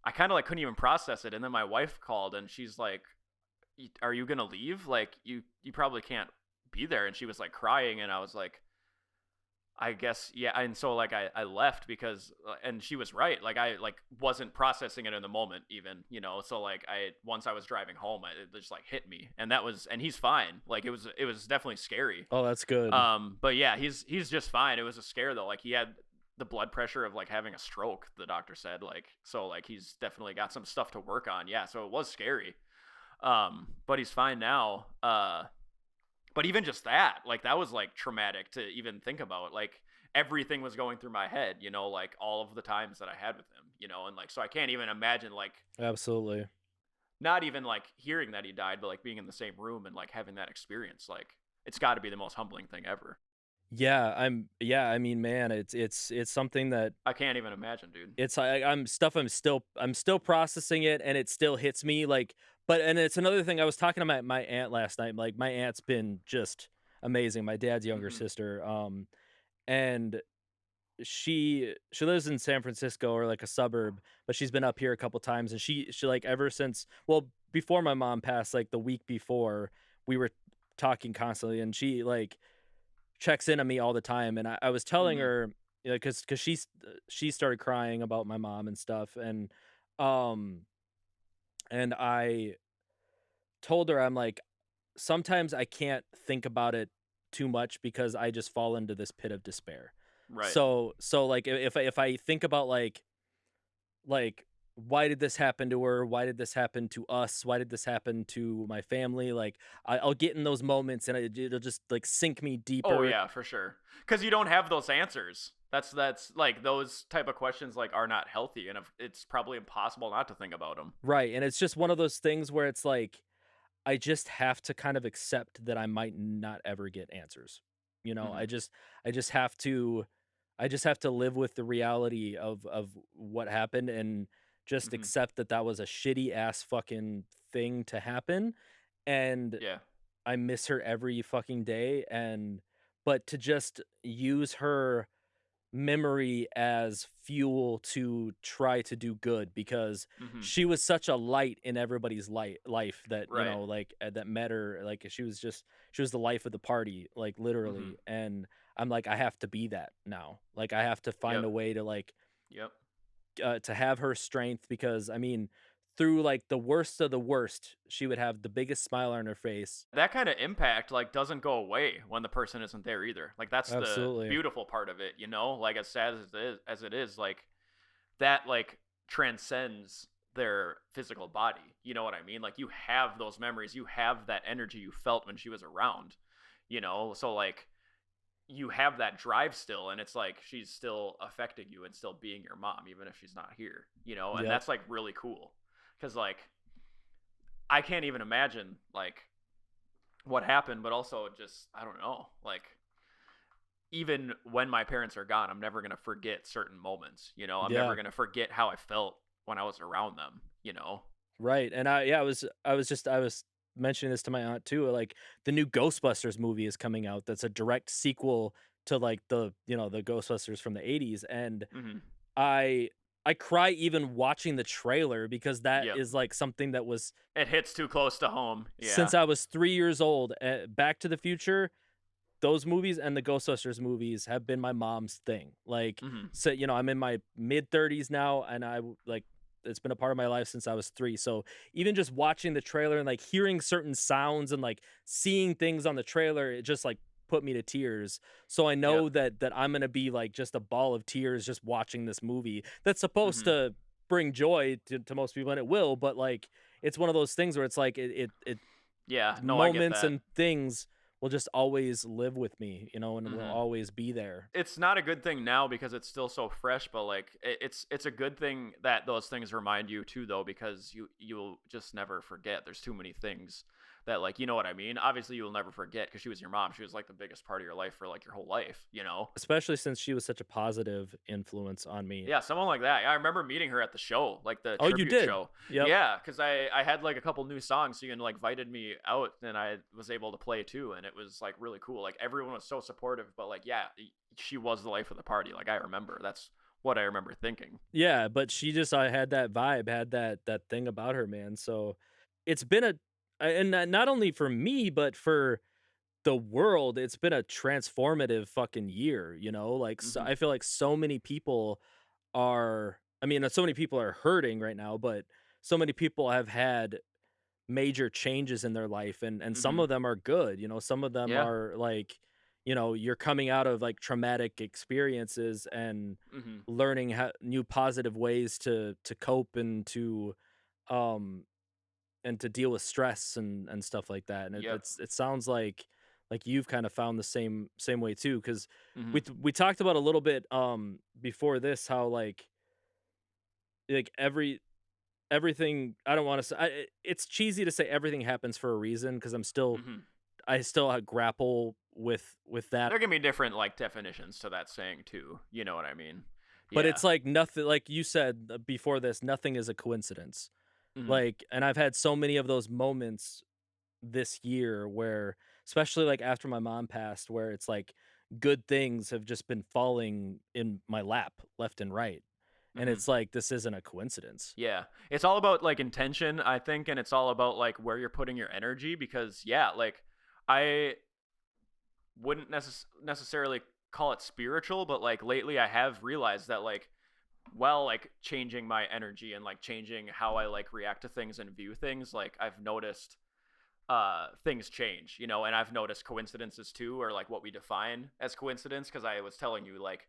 I kind of like couldn't even process it. And then my wife called and she's like, "Are you gonna leave? Like you probably can't be there." And she was like crying, and I was like, I guess yeah. And so like I left because and she was right. Like I like wasn't processing it in the moment even, So like once I was driving home, it just like hit me. And and he's fine. Like it was definitely scary. Oh, that's good. But yeah, he's just fine. It was a scare though. Like he had the blood pressure of like having a stroke, the doctor said. Like so like he's definitely got some stuff to work on. Yeah, so it was scary. But he's fine now. But even just that, like that was like traumatic to even think about. Like everything was going through my head, like all of the times that I had with him, and like so I can't even imagine like Absolutely. not even like hearing that he died, but like being in the same room and like having that experience. Like it's got to be the most humbling thing ever. Yeah, I mean, man, it's something that I can't even imagine, dude. it's I'm still processing it and it still hits me like and it's another thing. I was talking to my aunt last night. Like my aunt's been just amazing. My dad's younger Mm-hmm. sister. And she lives in San Francisco or like a suburb, but she's been up here a couple times and she like ever since before my mom passed, like the week before, we were talking constantly and checks in on me all the time, and I was telling Mhm. her, you know, because she started crying about my mom and stuff, um and I told her, I'm like, sometimes I can't think about it too much because I just fall into this pit of despair. Right. So like if I think about like why did this happen to her? Why did this happen to us? Why did this happen to my family? Like I'll get in those moments and it'll just like sink me Oh deeper. yeah, for sure. Because you don't have those answers. That's like those type of questions like are not healthy, and it's probably impossible not to think about them. Right. And it's just one of those things where it's like I just have to kind of accept that I might not ever get answers. You know, Hmm. I just have to I just have to live with the reality of what happened and just Hmm. accept that that was a shitty ass fucking thing to happen, and Yeah. I miss her every fucking day, and but to just use her memory as fuel to try to do good because Hmm. she was such a light in everybody's life that, you Right. know, like that met her, like she was the life of the party, like Hmm. literally. And I'm like, I have to be that now. Like I have to find Yep. a way to like Yep. to have her strength because I mean through like the worst of the worst she would have the biggest smile on her face. That kind of impact like doesn't go away when the person isn't there either. Like that's the Absolutely. beautiful part of it, you know? Like as sad as it is, like that like transcends their physical body. You know what I mean? Like you have those memories, you have that energy you felt when she was around, you know? So like you have that drive still, and it's like she's still affecting you and still being your mom even if she's not here, you know? And Yep. that's like really cool. Cuz like I can't even imagine like what happened, but also just I don't know, like even when my parents are gone, I'm never going to forget certain moments, you know? I'm never Yeah. going to forget how I felt when I was around them, you know? Right, and I was mentioning this to my aunt too, like, the new Ghostbusters movie is coming out that's a direct sequel to, like, the, you know, the Ghostbusters from the '80s, and Mhm. I I cry even watching the trailer because that Yep. is, like, something that was It hits too close to home. since Yeah. I was 3 years old, Back to the Future, those movies and the Ghostbusters movies have been my mom's thing. Like, Mhm. so, you know, I'm in my mid-30s now, and like, it's been a part of my life since I was 3. So even just watching the trailer and like hearing certain sounds and like seeing things on the trailer, it just like put me to tears. So I Yep. know that I'm gonna be like just a ball of tears just watching this movie that's supposed Mhm. to bring joy to most people, and it will. But like, it's one of those things where it's like it Yeah, no, I get moments that. and things will just always live with me, you know, and will Mhm. always be there. It's not a good thing now because it's still so fresh, but like it's a good thing that those things remind you too though, because you'll just never forget. There's too many things that like, you know what I mean? Obviously you'll never forget because she was your mom. She was like the biggest part of your life for like your whole life, you know? Especially since she was such a positive influence on me. Yeah, someone like that. I remember meeting her at the show, like the Oh, you tribute did? show. Yep. Yeah, because I had like a couple new songs, so you like invited me out, and I was able to play too, and it was like really cool. Like everyone was so supportive, but like yeah, she was the life of the party. Like I remember, that's what I remember thinking. Yeah, but she just I had that vibe, had that thing about her, man. So it's been and not only for me, but for the world, it's been a transformative fucking year, you know? Like so, Hmm. I feel like so many people are I mean, so many people are hurting right now, but so many people have had major changes in their life, and some Hmm. of them are good, you know, some of them Yeah. are like, you know, you're coming out of like traumatic experiences and Hmm. learning how new positive ways to cope um and to deal with stress and stuff like that. And Yep. it sounds like you've kind of found the same way too, because Hmm. we talked about a little bit before this how like everything, I don't want to say it's cheesy to say everything happens for a reason because Hmm. I still grapple with that. There can be different like definitions to that saying too. You know what I mean? But Yeah. it's like nothing, like you said before this, nothing is a coincidence. Hmm. Like, and I've had so many of those moments this year where, especially like after my mom passed, where it's like good things have just been falling in my lap left and right. And Hmm. it's like this isn't a coincidence. Yeah. It's all about like intention, I think, and it's all about like where you're putting your energy because yeah, like I wouldn't necessarily call it spiritual, but like lately I have realized that like, well, like changing my energy and like changing how I like react to things and view things, like I've noticed things change, you know, and I've noticed coincidences too, or like what we define as coincidence, because I was telling you like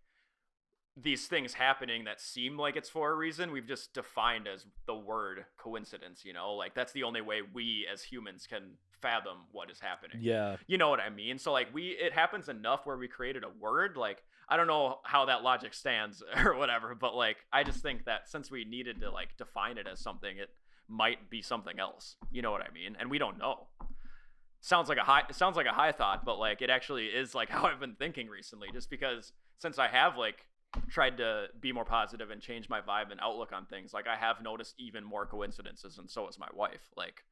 these things happening that seem like it's for a reason, we've just defined as the word coincidence, you know, like that's the only way we as humans can fathom what is happening. Yeah. You know what I mean? So like it happens enough where we created a word. Like, I don't know how that logic stands or whatever, but like, I just think that since we needed to like define it as something, it might be something else. You know what I mean? And we don't know. It sounds like a high thought, but like, it actually is like how I've been thinking recently, just because since I have like tried to be more positive and change my vibe and outlook on things, like I have noticed even more coincidences, and so is my wife. Like,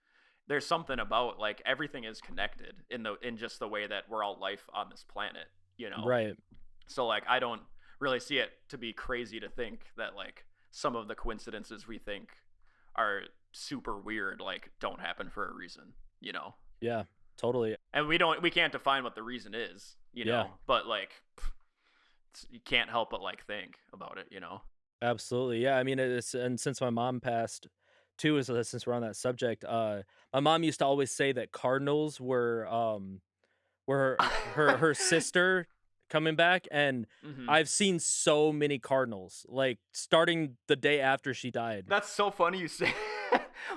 there's something about like everything is connected in just the way that we're all life on this planet, you know? Right. So like, I don't really see it to be crazy to think that like some of the coincidences we think are super weird like don't happen for a reason, you know? Yeah, totally. And we can't define what the reason is, you know? But like, you can't help but like think about it, you know? Absolutely. Yeah, I mean, and since my mom passed too, since we're on that subject, my mom used to always say that cardinals were her sister coming back, and Mm-hmm. I've seen so many cardinals, like starting the day after she died. That's so funny you say.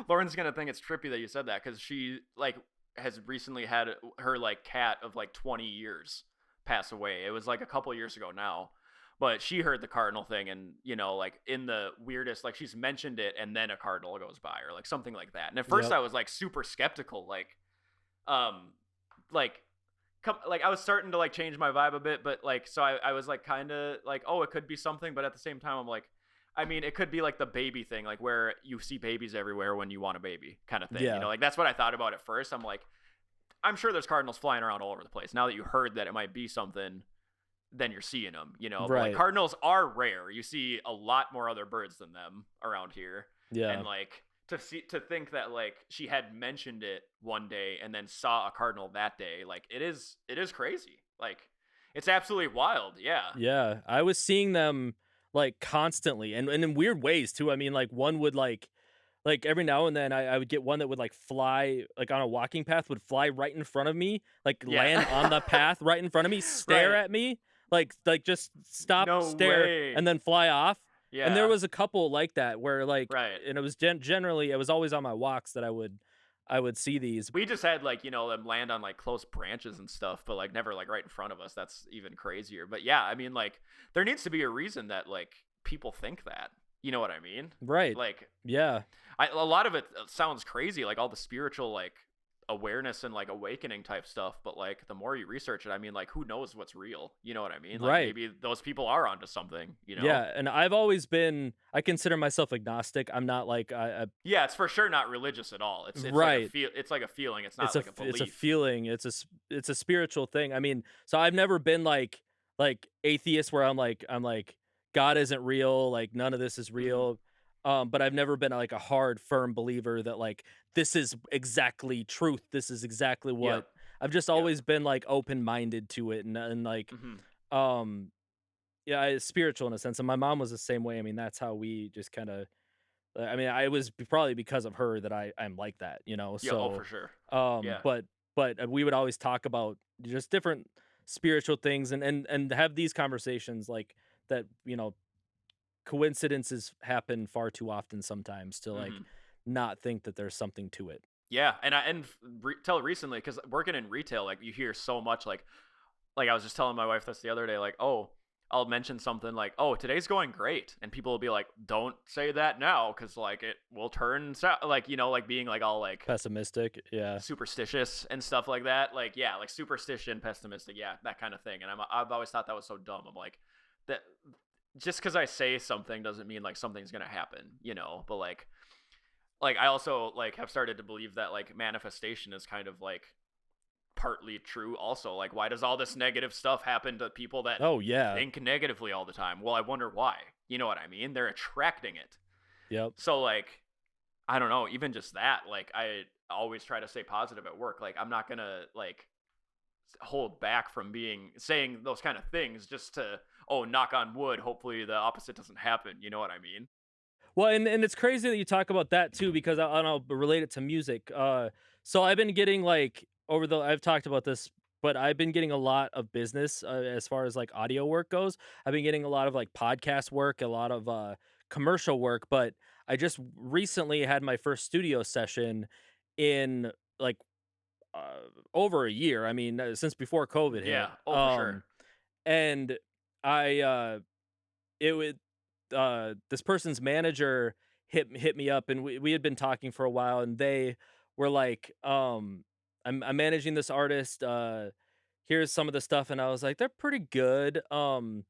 Lauren's gonna think it's trippy that you said that, because she like has recently had her like cat of like 20 years pass away. It was like a couple years ago now, but she heard the cardinal thing, and you know, like in the weirdest, like she's mentioned it and then a cardinal goes by or like something like that. And at first I was like super skeptical, like like like I was starting to like change my vibe a bit, but like, so I was like kind of like, oh, it could be something, but at the same time I'm like, I mean, it could be like the baby thing, like where you see babies everywhere when you want a baby kind of thing. You know, like that's what I thought about at first. I'm like, I'm sure there's cardinals flying around all over the place. Now that you heard that it might be something, then you're seeing them, you know. Right. But like, cardinals are rare. You see a lot more other birds than them around here. Yeah. And like to think that like she had mentioned it one day and then saw a cardinal that day, like it is crazy. Like, it's absolutely wild. Yeah. Yeah. I was seeing them like constantly and in weird ways too. I mean, like one would like every now and then I would get one that would like fly like on a walking path, would fly right in front of me, like land on the path right in front of me, stare at me, like just stop, stare, and then fly off. Yeah. And there was a couple like that where like, and it was generally, it was always on my walks that I would see these. We just had like, you know, them land on like close branches and stuff, but like never like right in front of us. That's even crazier. But yeah, I mean, like there needs to be a reason that like people think that. You know what I mean? Right. Like, yeah. A lot of it sounds crazy, like all the spiritual like awareness and like awakening type stuff, but like the more you research it, I mean, like who knows what's real? You know what I mean? Like maybe those people are onto something, you know? Yeah, and I've always been, I consider myself agnostic. I'm not like yeah, it's for sure not religious at all. It's right. Like it's like a feeling. It's not like a belief. It's a feeling. It's a spiritual thing. I mean, so I've never been like atheist where I'm like God isn't real, like none of this is real. But I've never been like a hard, firm believer that like this is exactly truth. This is exactly what. Yep. I've just always been like open-minded to it and like yeah, it's spiritual in a sense. And my mom was the same way. I mean, that's how we just kind of. I mean, I was probably because of her that I'm like that, you know. Yeah, so for sure. Yeah. But we would always talk about just different spiritual things and have these conversations like that, you know. Coincidences happen far too often sometimes to like not think that there's something to it. Yeah, and till recently, because working in retail, like you hear so much like I was just telling my wife this the other day, like, oh, I'll mention something like, oh, today's going great, and people will be like, don't say that now because like it will turn like, you know, like being like all like pessimistic, yeah, superstitious and stuff like that, like yeah, like superstition, pessimistic, yeah, that kind of thing. And I've always thought that was so dumb. I'm like, that just because I say something doesn't mean like something's gonna happen, you know. But like I also like have started to believe that like manifestation is kind of like partly true also. Like, why does all this negative stuff happen to people that think negatively all the time? Well, I wonder why. You know what I mean? They're attracting it. Yep. So like, I don't know, even just that, like I always try to stay positive at work. Like I'm not gonna like hold back from saying those kind of things just to, oh, knock on wood, hopefully the opposite doesn't happen. You know what I mean? Well, and it's crazy that you talk about that too, because and I'll relate it to music. So I've been getting like I've talked about this, but I've been getting a lot of business as far as like audio work goes. I've been getting a lot of like podcast work, a lot of commercial work, but I just recently had my first studio session in like over a year. I mean, since before COVID hit. Yeah. Oh, for sure. And I it would this person's manager hit me up, and we had been talking for a while, and they were like, I'm managing this artist, here's some of the stuff, and I was like, they're pretty good. And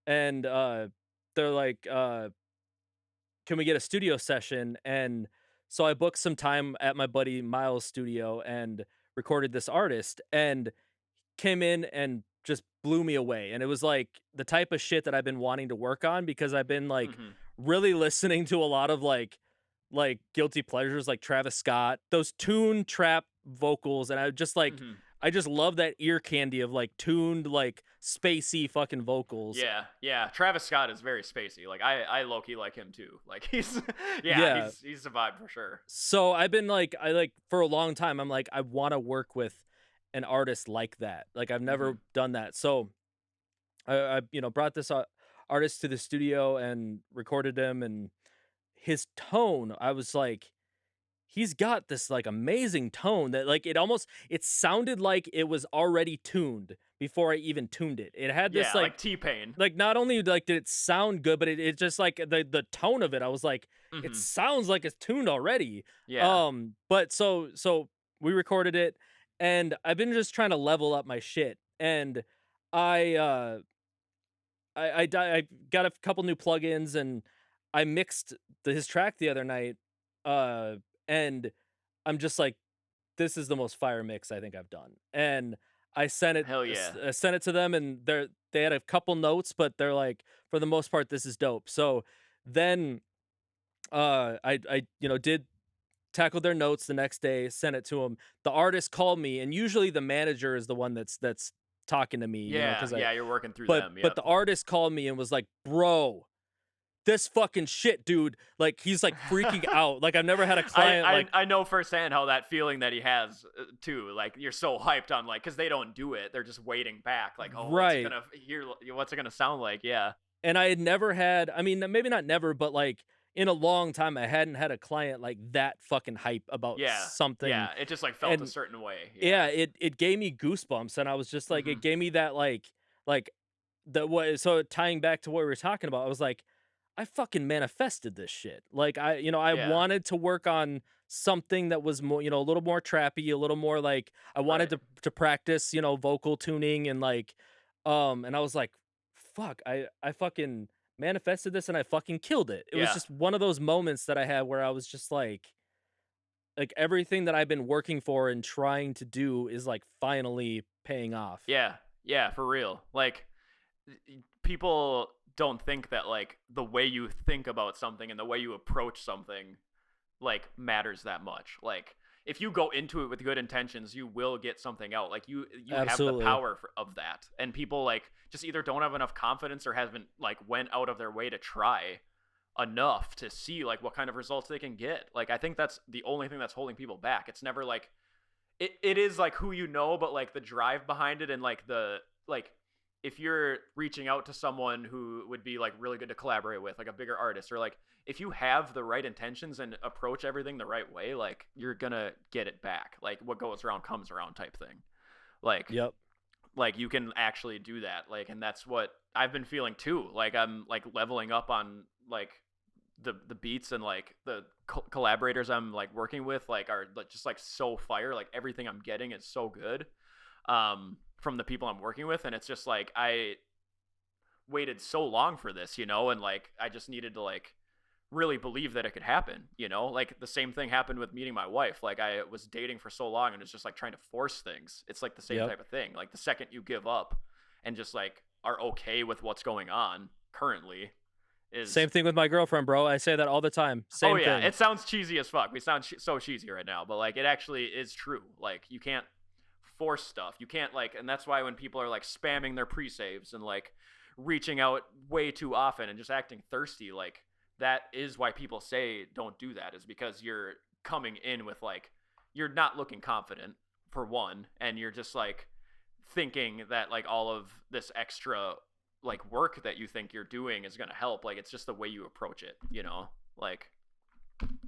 they're like, can we get a studio session? And so I booked some time at my buddy Miles' studio and recorded this artist, and came in and just blew me away. And it was like the type of shit that I've been wanting to work on, because I've been like really listening to a lot of like guilty pleasures like Travis Scott, those tuned trap vocals, and I just like I just love that ear candy of like tuned like spacey fucking vocals. Yeah. Travis Scott is very spacey. Like I low-key like him too. Like he's he's a vibe for sure. So I've been like for a long time I'm like I want to work with an artist like that. Like I've never done that. So I brought this artist to the studio and recorded him, and his tone, I was like, he's got this like amazing tone that like it sounded like it was already tuned before I even tuned it. It had this like T-Pain. Like not only like did it sound good, but it just like the tone of it, I was like, it sounds like it's tuned already. Yeah. But so we recorded it, and I've been just trying to level up my shit. And I got a couple new plugins, and I mixed his track the other night, and I'm just like, this is the most fire mix I think I've done. And I sent it, Hell yeah. sent it to them, and they had a couple notes, but they're like, for the most part, this is dope. So then, I did tackled their notes the next day, sent it to them. The artist called me, and usually the manager is the one that's talking to me. Yeah, you're working through but, them. Yep. But the artist called me and was like, bro, this fucking shit, dude. Like, he's like freaking out. Like, I've never had a client. I know firsthand how that feeling that he has too. Like, you're so hyped on, like, because they don't do it. They're just waiting back. Like, oh, right. What's it gonna sound like? Yeah. And I had never had, I mean, maybe not never, but like in a long time, I hadn't had a client like that fucking hype about something. Yeah, it just like felt a certain way. Yeah, it gave me goosebumps, and I was just like, it gave me that like the what. So tying back to what we were talking about, I was like, I fucking manifested this shit. Like I wanted to work on something that was more, a little more trappy, a little more like I wanted to practice, vocal tuning and like, and I was like, fuck, I fucking manifested this and I fucking killed it. It was just one of those moments that I had where I was just like everything that I've been working for and trying to do is like finally paying off. Yeah, for real. Like people don't think that like the way you think about something and the way you approach something like matters that much. Like if you go into it with good intentions, you will get something out. Like you Absolutely. have the power of that. And people like just either don't have enough confidence or haven't like went out of their way to try enough to see like what kind of results they can get. Like I think that's the only thing that's holding people back. It's never like it is like who you know, but like the drive behind it and like the like if you're reaching out to someone who would be like really good to collaborate with, like a bigger artist, or like if you have the right intentions and approach everything the right way, like you're gonna get it back. Like what goes around comes around type thing. Like, yep. Like you can actually do that. Like, and that's what I've been feeling too. Like I'm like leveling up on like the beats, and like the collaborators I'm like working with like are just like so fire. Like everything I'm getting is so good. From the people I'm working with, and it's just like I waited so long for this, and like I just needed to like really believe that it could happen, like the same thing happened with meeting my wife. Like I was dating for so long and it's just like trying to force things. It's like the same type of thing. Like the second you give up and just like are okay with what's going on currently is same thing with my girlfriend, bro. I say that all the time. Same thing. It sounds cheesy as fuck. We sound so cheesy right now, but like it actually is true. Like you can't force stuff. You can't like, and that's why when people are like spamming their pre-saves and like reaching out way too often and just acting thirsty, like that is why people say don't do that, is because you're coming in with like, you're not looking confident for one, and you're just like thinking that like all of this extra like work that you think you're doing is going to help. Like it's just the way you approach it, you know, like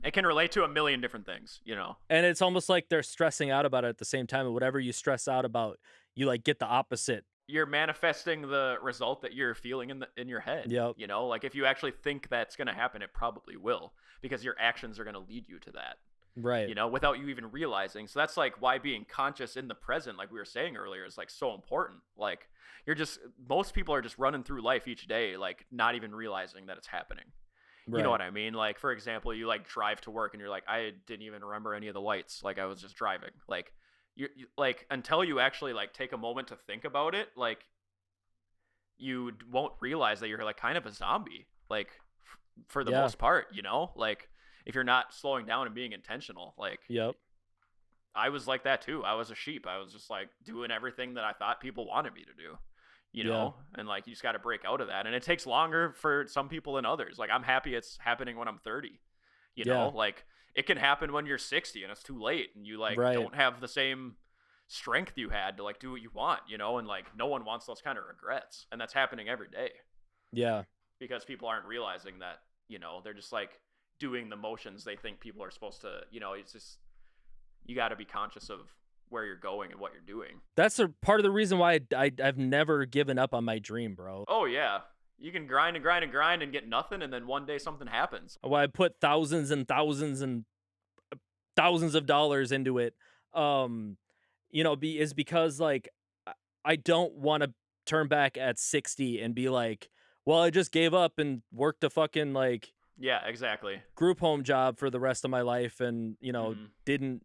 it can relate to a million different things, you know. And it's almost like they're stressing out about it at the same time. And whatever you stress out about, you like get the opposite. You're manifesting the result that you're feeling in your head. Yep. You know, like if you actually think that's going to happen, it probably will, because your actions are going to lead you to that. Right. You know, without you even realizing. So that's like why being conscious in the present, like we were saying earlier, is like so important. Like most people are just running through life each day, like not even realizing that it's happening. Right. You know what I mean? Like, for example, you like drive to work and you're like, I didn't even remember any of the lights. Like I was just driving. Like you like, until you actually like take a moment to think about it, like you won't realize that you're like kind of a zombie, like for the most part, you know, like if you're not slowing down and being intentional. Like, yep, I was like that too. I was a sheep. I was just like doing everything that I thought people wanted me to do, you know, and like you just got to break out of that. And it takes longer for some people than others. Like I'm happy it's happening when I'm 30, you know, like it can happen when you're 60 and it's too late and you like don't have the same strength you had to like do what you want, you know, and like no one wants those kind of regrets. And that's happening every day. Yeah. Because people aren't realizing that, you know, they're just like doing the motions they think people are supposed to, you know. It's just, you got to be conscious of where you're going and what you're doing. That's a part of the reason why I've never given up on my dream, bro. Oh yeah, you can grind and grind and grind and get nothing, and then one day something happens. Why I put thousands and thousands and thousands of dollars into it, you know, is because like I don't want to turn back at 60 and be like, well, I just gave up and worked a fucking like exactly group home job for the rest of my life, and you know didn't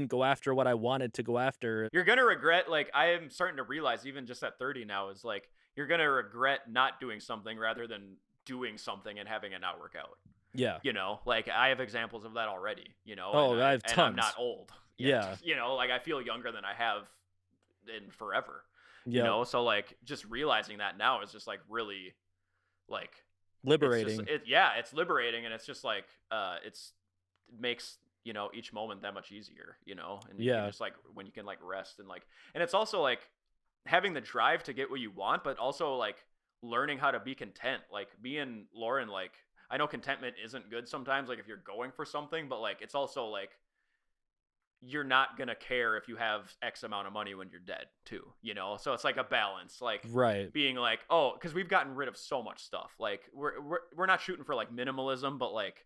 go after what I wanted to go after. You're gonna regret, like I am starting to realize even just at 30 now, is like you're gonna regret not doing something rather than doing something and having it not work out. Yeah, you know, like I have examples of that already, you know. I have tons. And I'm not old yet, yeah, you know, like I feel younger than I have in forever. You know, so like just realizing that now is just like really like liberating. It's liberating, and it's just like it makes, you know, each moment that much easier, you know. And you can just like when you can like rest and like, and it's also like having the drive to get what you want, but also like learning how to be content. Like me and Lauren, like I know contentment isn't good sometimes, like if you're going for something, but like it's also like you're not gonna care if you have X amount of money when you're dead too, you know. So it's like a balance, like being like, oh, because we've gotten rid of so much stuff. Like we're not shooting for like minimalism, but like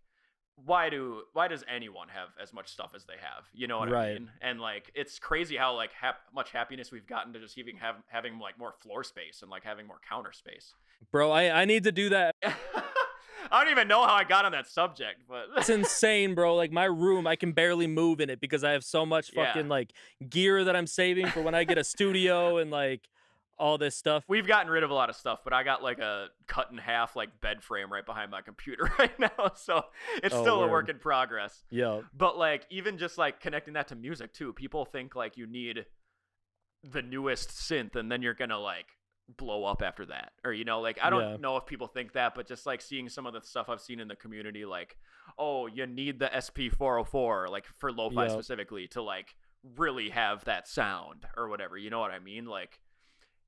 why does anyone have as much stuff as they have, you know what I mean? And like it's crazy how like much happiness we've gotten to just even having like more floor space and like having more counter space. Bro, I need to do that. I don't even know how I got on that subject, but it's insane, bro. Like my room, I can barely move in it because I have so much fucking like gear that I'm saving for when I get a studio and like all this stuff. We've gotten rid of a lot of stuff, but I got like a cut in half like bed frame right behind my computer right now, so it's still a work in progress. Yeah. But like even just like connecting that to music too, people think like you need the newest synth and then you're gonna like blow up after that, or you know, like I don't know if people think that, but just like seeing some of the stuff I've seen in the community, like, oh, you need the SP404 like for lo-fi specifically to like really have that sound or whatever, you know what I mean? Like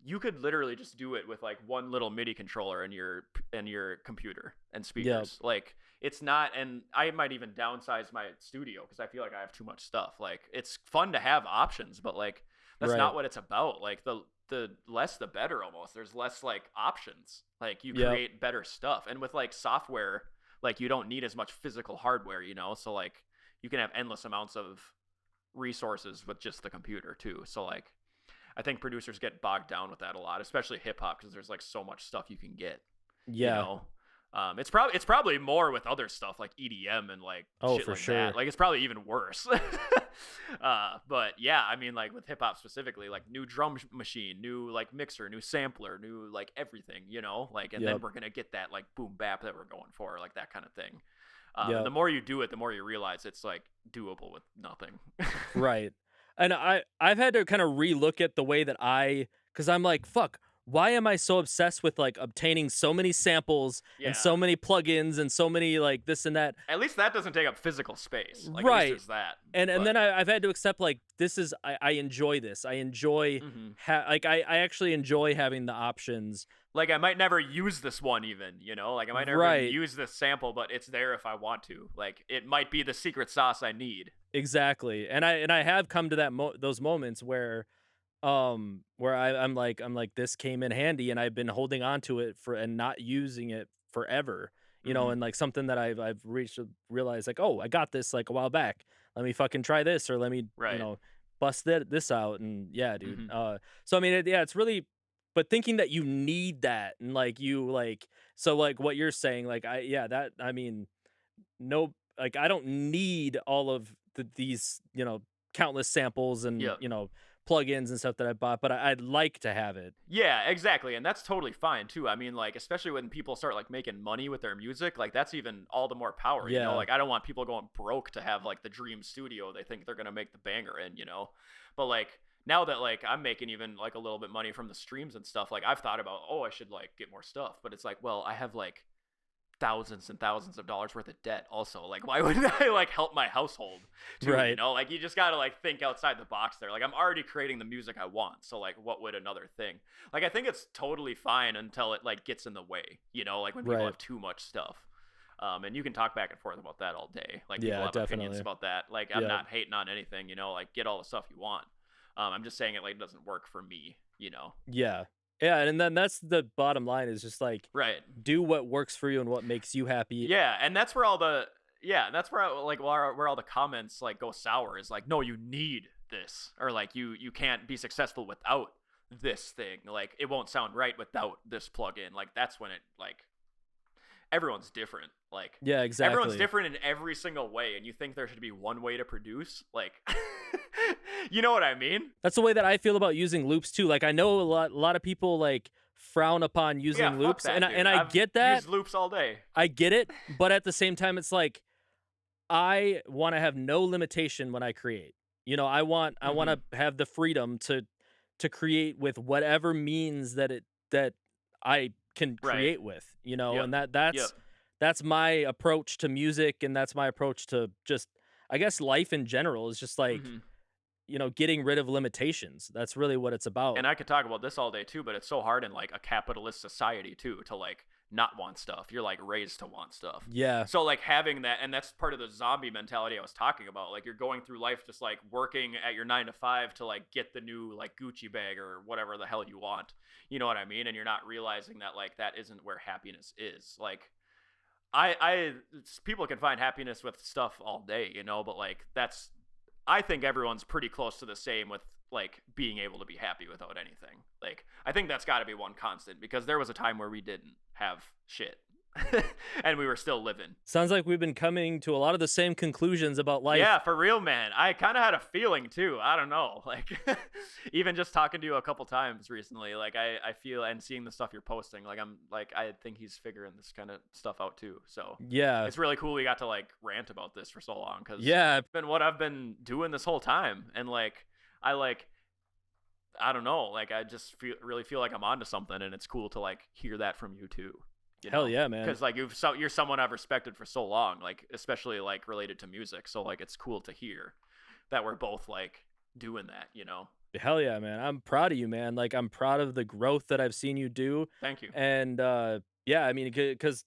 you could literally just do it with like one little MIDI controller in your computer and speakers. Like it's not, and I might even downsize my studio because I feel like I have too much stuff. Like it's fun to have options, but like that's not what it's about. Like the less the better almost. There's less like options. Like you create better stuff. And with like software, like you don't need as much physical hardware, you know? So like you can have endless amounts of resources with just the computer too. So like I think producers get bogged down with that a lot, especially hip hop, because there's like so much stuff you can get. You know? It's probably more with other stuff like EDM and like shit like that. Like it's probably even worse. But yeah, I mean like with hip hop specifically, like new drum machine, new like mixer, new sampler, new like everything, you know, like, and then we're gonna get that like boom bap that we're going for, like that kind of thing. The more you do it, the more you realize it's like doable with nothing. Right. And I've had to kind of relook at the way that because I'm like, fuck, why am I so obsessed with like obtaining so many samples and Yeah. so many plugins and so many like this and that? At least that doesn't take up physical space. Like, at least Right. there's that. And But then I've had to accept like this is I enjoy this. I enjoy like I actually enjoy having the options. like, I might never use this one even, you know? Like, I might never even Right. use this sample, but it's there if I want to. Like, it might be the secret sauce I need. Exactly. And I have come to those moments where I'm like this came in handy and I've been holding on to it for and not using it forever. Mhm. And like something that I've realized like, oh, I got this like a while back. Let me fucking try this or let me, Right. bust this out and yeah, dude. Mhm. So I mean, yeah, it's really but thinking that you need that and like so like what you're saying like that I mean no like I don't need all of these, countless samples and, Yep. plugins and stuff that I bought, but I'd like to have it. Yeah, exactly. And that's totally fine too. I mean, like, especially when people start like making money with their music, like that's even all the more power, you know? Yeah. Like, I don't want people going broke to have like the dream studio they think they're going to make the banger in, you know? But like now that like I'm making even like a little bit money from the streams and stuff, like I've thought about, oh, I should like get more stuff, but it's like, well, I have like thousands and thousands of dollars worth of debt also. Like, why wouldn't I like help my household too, you Right. know? Like, you just gotta like think outside the box there. Like, I'm already creating the music I want, so like what would another thing? Like, I think it's totally fine until it like gets in the way, you know, like when people Right. have too much stuff. And you can talk back and forth about that all day. Like, people Yeah, have opinions definitely. about that. Like, I'm Yeah. not hating on anything, you know, like get all the stuff you want. I'm just saying it like doesn't work for me, you know. Yeah. Yeah, and then that's the bottom line is just like Right. do what works for you and what makes you happy. Yeah, and that's where all the that's where like where all the comments like go sour is like, no, you need this, or like you can't be successful without this thing. Like, it won't sound right without this plugin. Like, that's when it like everyone's different. Like, Yeah, everyone's exactly. different in every single way, and you think there should be one way to produce like you know what I mean? That's the way that I feel about using loops too. Like I know a lot of people like frown upon Yeah, using fuck loops that, and dude. I I've get that. used loops all day. I get it, but at the same time it's like I want to have no limitation when I create. I want Mhm. to have the freedom to create with whatever means that I can Right. create with, Yep. and Yep. that's my approach to music and that's my approach to just I guess life in general is just like, Mhm. getting rid of limitations. That's really what it's about. And I could talk about this all day too, but it's so hard in like a capitalist society too to like not want stuff. You're like raised to want stuff. Yeah. So like having that, and that's part of the zombie mentality I was talking about. Like, you're going through life just like working at your 9 to 5 to like get the new like Gucci bag or whatever the hell you want. You know what I mean? And you're not realizing that like that isn't where happiness is. Like, people can find happiness with stuff all day, you know, but like I think everyone's pretty close to the same with like being able to be happy without anything. Like, I think that's got to be one constant, because there was a time where we didn't have shit and we were still living. Sounds like we've been coming to a lot of the same conclusions about life. Yeah, for real, man. I kind of had a feeling too. I don't know. Like, even just talking to you a couple times recently, like I feel, and seeing the stuff you're posting, like I think he's figuring this kind of stuff out too. So Yeah. it's really cool we got to like rant about this for so long, because Yeah. it's been what I've been doing this whole time. And like, I don't know, like I just really feel like I'm onto something, and it's cool to like hear that from you too. Hell yeah, man. Because like you're someone I've respected for so long, like especially like related to music. So like it's cool to hear that we're both like doing that, you know. Hell yeah, man. I'm proud of you, man. Like I'm proud of the growth that I've seen you do. Thank you. And yeah, I mean, because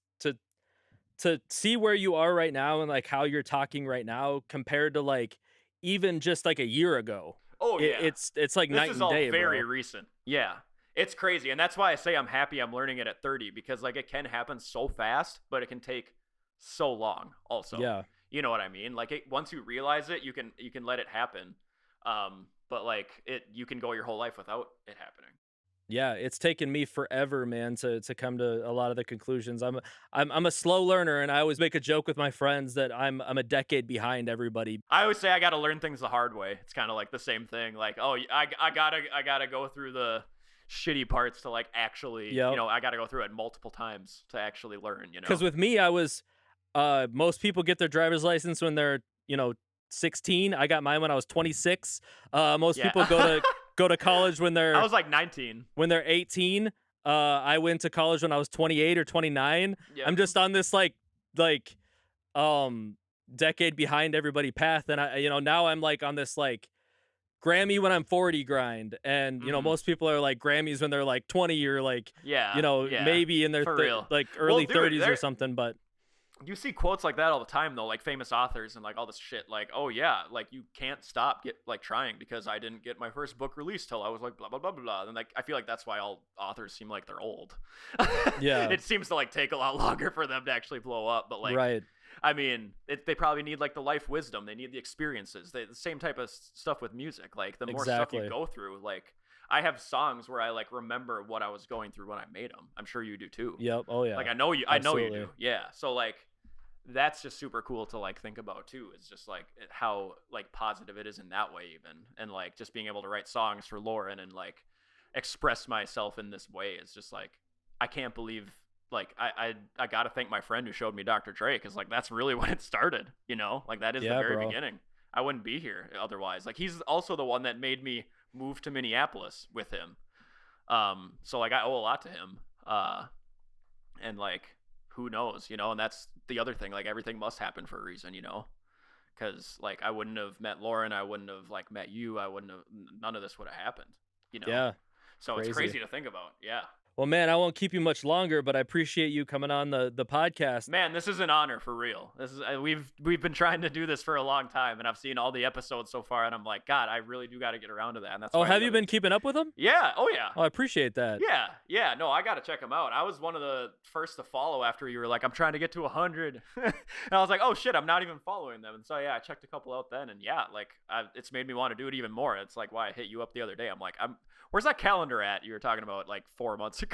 to see where you are right now and like how you're talking right now compared to like even just like a year ago. Oh yeah, it's like this night is and all day, very bro. recent. Yeah, it's crazy, and that's why I say I'm happy I'm learning it at 30, because like it can happen so fast, but it can take so long also. Yeah. You know what I mean? Like, once you realize it, you can let it happen. But like you can go your whole life without it happening. Yeah, it's taken me forever, man, to come to a lot of the conclusions. I'm a slow learner, and I always make a joke with my friends that I'm a decade behind everybody. I always say I got to learn things the hard way. It's kind of like the same thing. Like, oh, I gotta go through the shitty parts to like actually, Yep. you know, I gotta go through it multiple times to actually learn. You know, Because with me, I was most people get their driver's license when they're 16. I got mine when I was 26. Most Yeah. people go to college when I they're was like 19. 18. I went to college when I was 28 or 29. Yep. I'm just on this like decade behind everybody path, and I now I'm like on this like Grammy when I'm 40 grind, and most people are like Grammys when they're like 20 or like maybe in their like early 30s or something. But you see quotes like that all the time though, like famous authors and like all this shit, like, oh yeah, like you can't stop trying because I didn't get my first book released till I was like blah blah blah blah blah. And like I feel like that's why all authors seem like they're old. Yeah, it seems to like take a lot longer for them to actually blow up, but like right. I mean, they probably need like the life wisdom. They need the experiences. The same type of stuff with music. Like the more stuff you go through, like I have songs where I like remember what I was going through when I made them. I'm sure you do too. Yep. Oh yeah. Like I know you do. Yeah. So like that's just super cool to like think about too. It's just like how like positive it is in that way even, and like just being able to write songs for Lauren and like express myself in this way is just like I can't believe. Like I gotta thank my friend who showed me Dr. Dre, because like that's really when it started, like that is the very beginning. I wouldn't be here otherwise. Like he's also the one that made me move to Minneapolis with him. So like I owe a lot to him. And like who knows, and that's the other thing. Like everything must happen for a reason, because like I wouldn't have met Lauren, I wouldn't have like met you, none of this would have happened, Yeah. So crazy. It's crazy to think about. Yeah. Well, man, I won't keep you much longer, but I appreciate you coming on the podcast. Man, this is an honor for real. This is we've been trying to do this for a long time, and I've seen all the episodes so far, and I'm like, God, I really do got to get around to that. And that's have you been keeping up with them? Yeah. Oh yeah. Oh, I appreciate that. Yeah. No, I got to check them out. I was one of the first to follow after you were like, I'm trying to get to 100, and I was like, oh shit, I'm not even following them. And so yeah, I checked a couple out then, and yeah, like it's made me want to do it even more. It's like why I hit you up the other day. I'm like, where's that calendar at you were talking about like 4 months ago?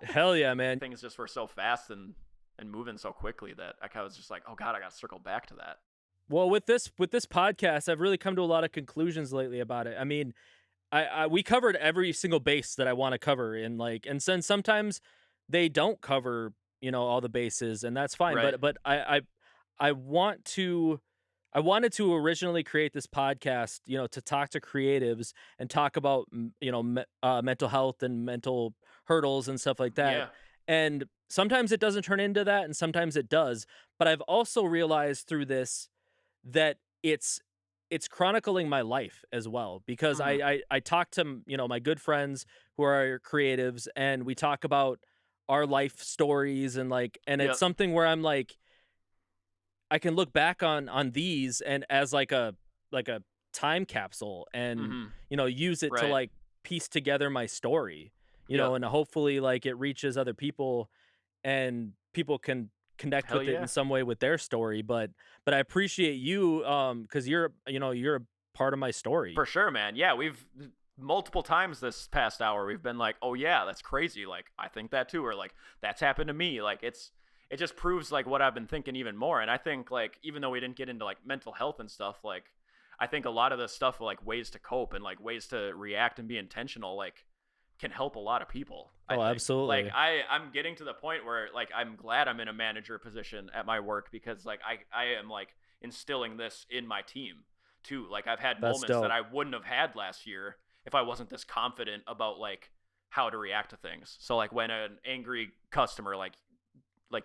Hell yeah, man. Things just were so fast and moving so quickly that I was just like, oh God, I got to circle back to that. Well, with this podcast, I've really come to a lot of conclusions lately about it. I mean, we covered every single base that I want to cover, and then sometimes they don't cover, all the bases, and that's fine. Right. But I wanted to originally create this podcast, to talk to creatives and talk about, mental health and mental hurdles and stuff like that. Yeah. And sometimes it doesn't turn into that, and sometimes it does. But I've also realized through this that it's chronicling my life as well, because I talk to, my good friends who are creatives, and we talk about our life stories, and it's something where I'm like, I can look back on these and as like a time capsule, and use it to like piece together my story, and hopefully like it reaches other people and people can connect with it in some way with their story. But I appreciate you because you're a part of my story. For sure, man. Yeah, we've multiple times this past hour we've been like, oh yeah, that's crazy, like I think that too, or like that's happened to me. Like it just proves like what I've been thinking even more. And I think like even though we didn't get into like mental health and stuff, like I think a lot of the stuff like ways to cope and like ways to react and be intentional like can help a lot of people. Absolutely. Like I'm getting to the point where like I'm glad I'm in a manager position at my work, because like I am like instilling this in my team too. Like I've had moments that I wouldn't have had last year if I wasn't this confident about like how to react to things. So like when an angry customer like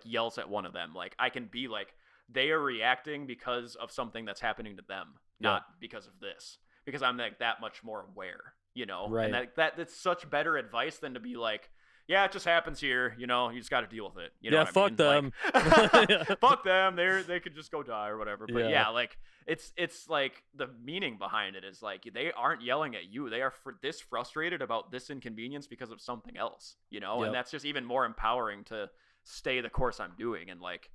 yells at one of them, like I can be like, they are reacting because of something that's happening to them, not because of this, because I'm like that much more aware, right. And that's such better advice than to be like, yeah, it just happens here, you just got to deal with it. Fuck them. Like, fuck them. They could just go die or whatever. But yeah, like it's like the meaning behind it is like they aren't yelling at you. They are this frustrated about this inconvenience because of something else, and that's just even more empowering to stay the course I'm doing and like,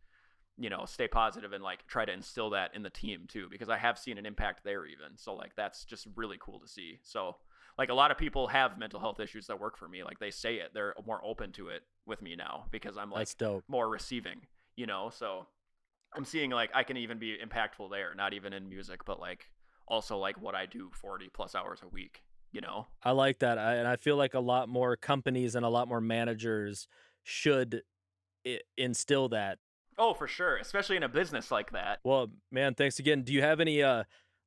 stay positive and like try to instill that in the team too, because I have seen an impact there even. So like, that's just really cool to see. So like a lot of people have mental health issues that work for me. Like they say it, they're more open to it with me now because I'm like more receiving, so I'm seeing like I can even be impactful there, not even in music, but like also like what I do 40 plus hours a week, I like that. And I feel like a lot more companies and a lot more managers should instill that Oh, for sure, especially in a business like that. Well, man, thanks again. Do you have any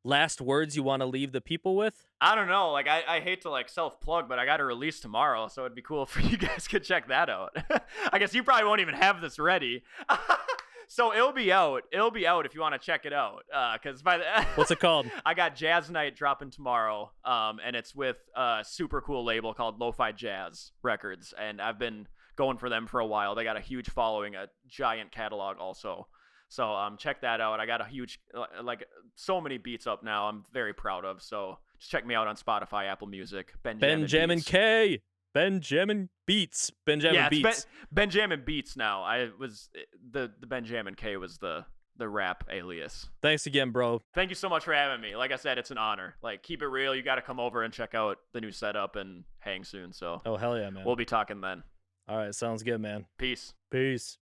last words you want to leave the people with? I don't know. Like, I hate to like self plug, but I got a release tomorrow, so it'd be cool if you guys could check that out. I guess you probably won't even have this ready. So it'll be out. It'll be out if you want to check it out. Because by the what's it called? I got Jazz Night dropping tomorrow. And it's with a super cool label called Lofi Jazz Records, and I've been going for them for a while. They got a huge following, a giant catalog also. So check that out. I got a huge, like, so many beats up now. I'm very proud of. So just check me out on Spotify, Apple Music. Benjamin K. Benjamin Beats. Benjamin Beats. Benjamin Beats now. I was the Benjamin K was the rap alias. Thanks again, bro. Thank you so much for having me. Like I said, it's an honor. Like, keep it real. You got to come over and check out the new setup and hang soon. So oh, hell yeah, man. We'll be talking then. All right, sounds good, man. Peace. Peace.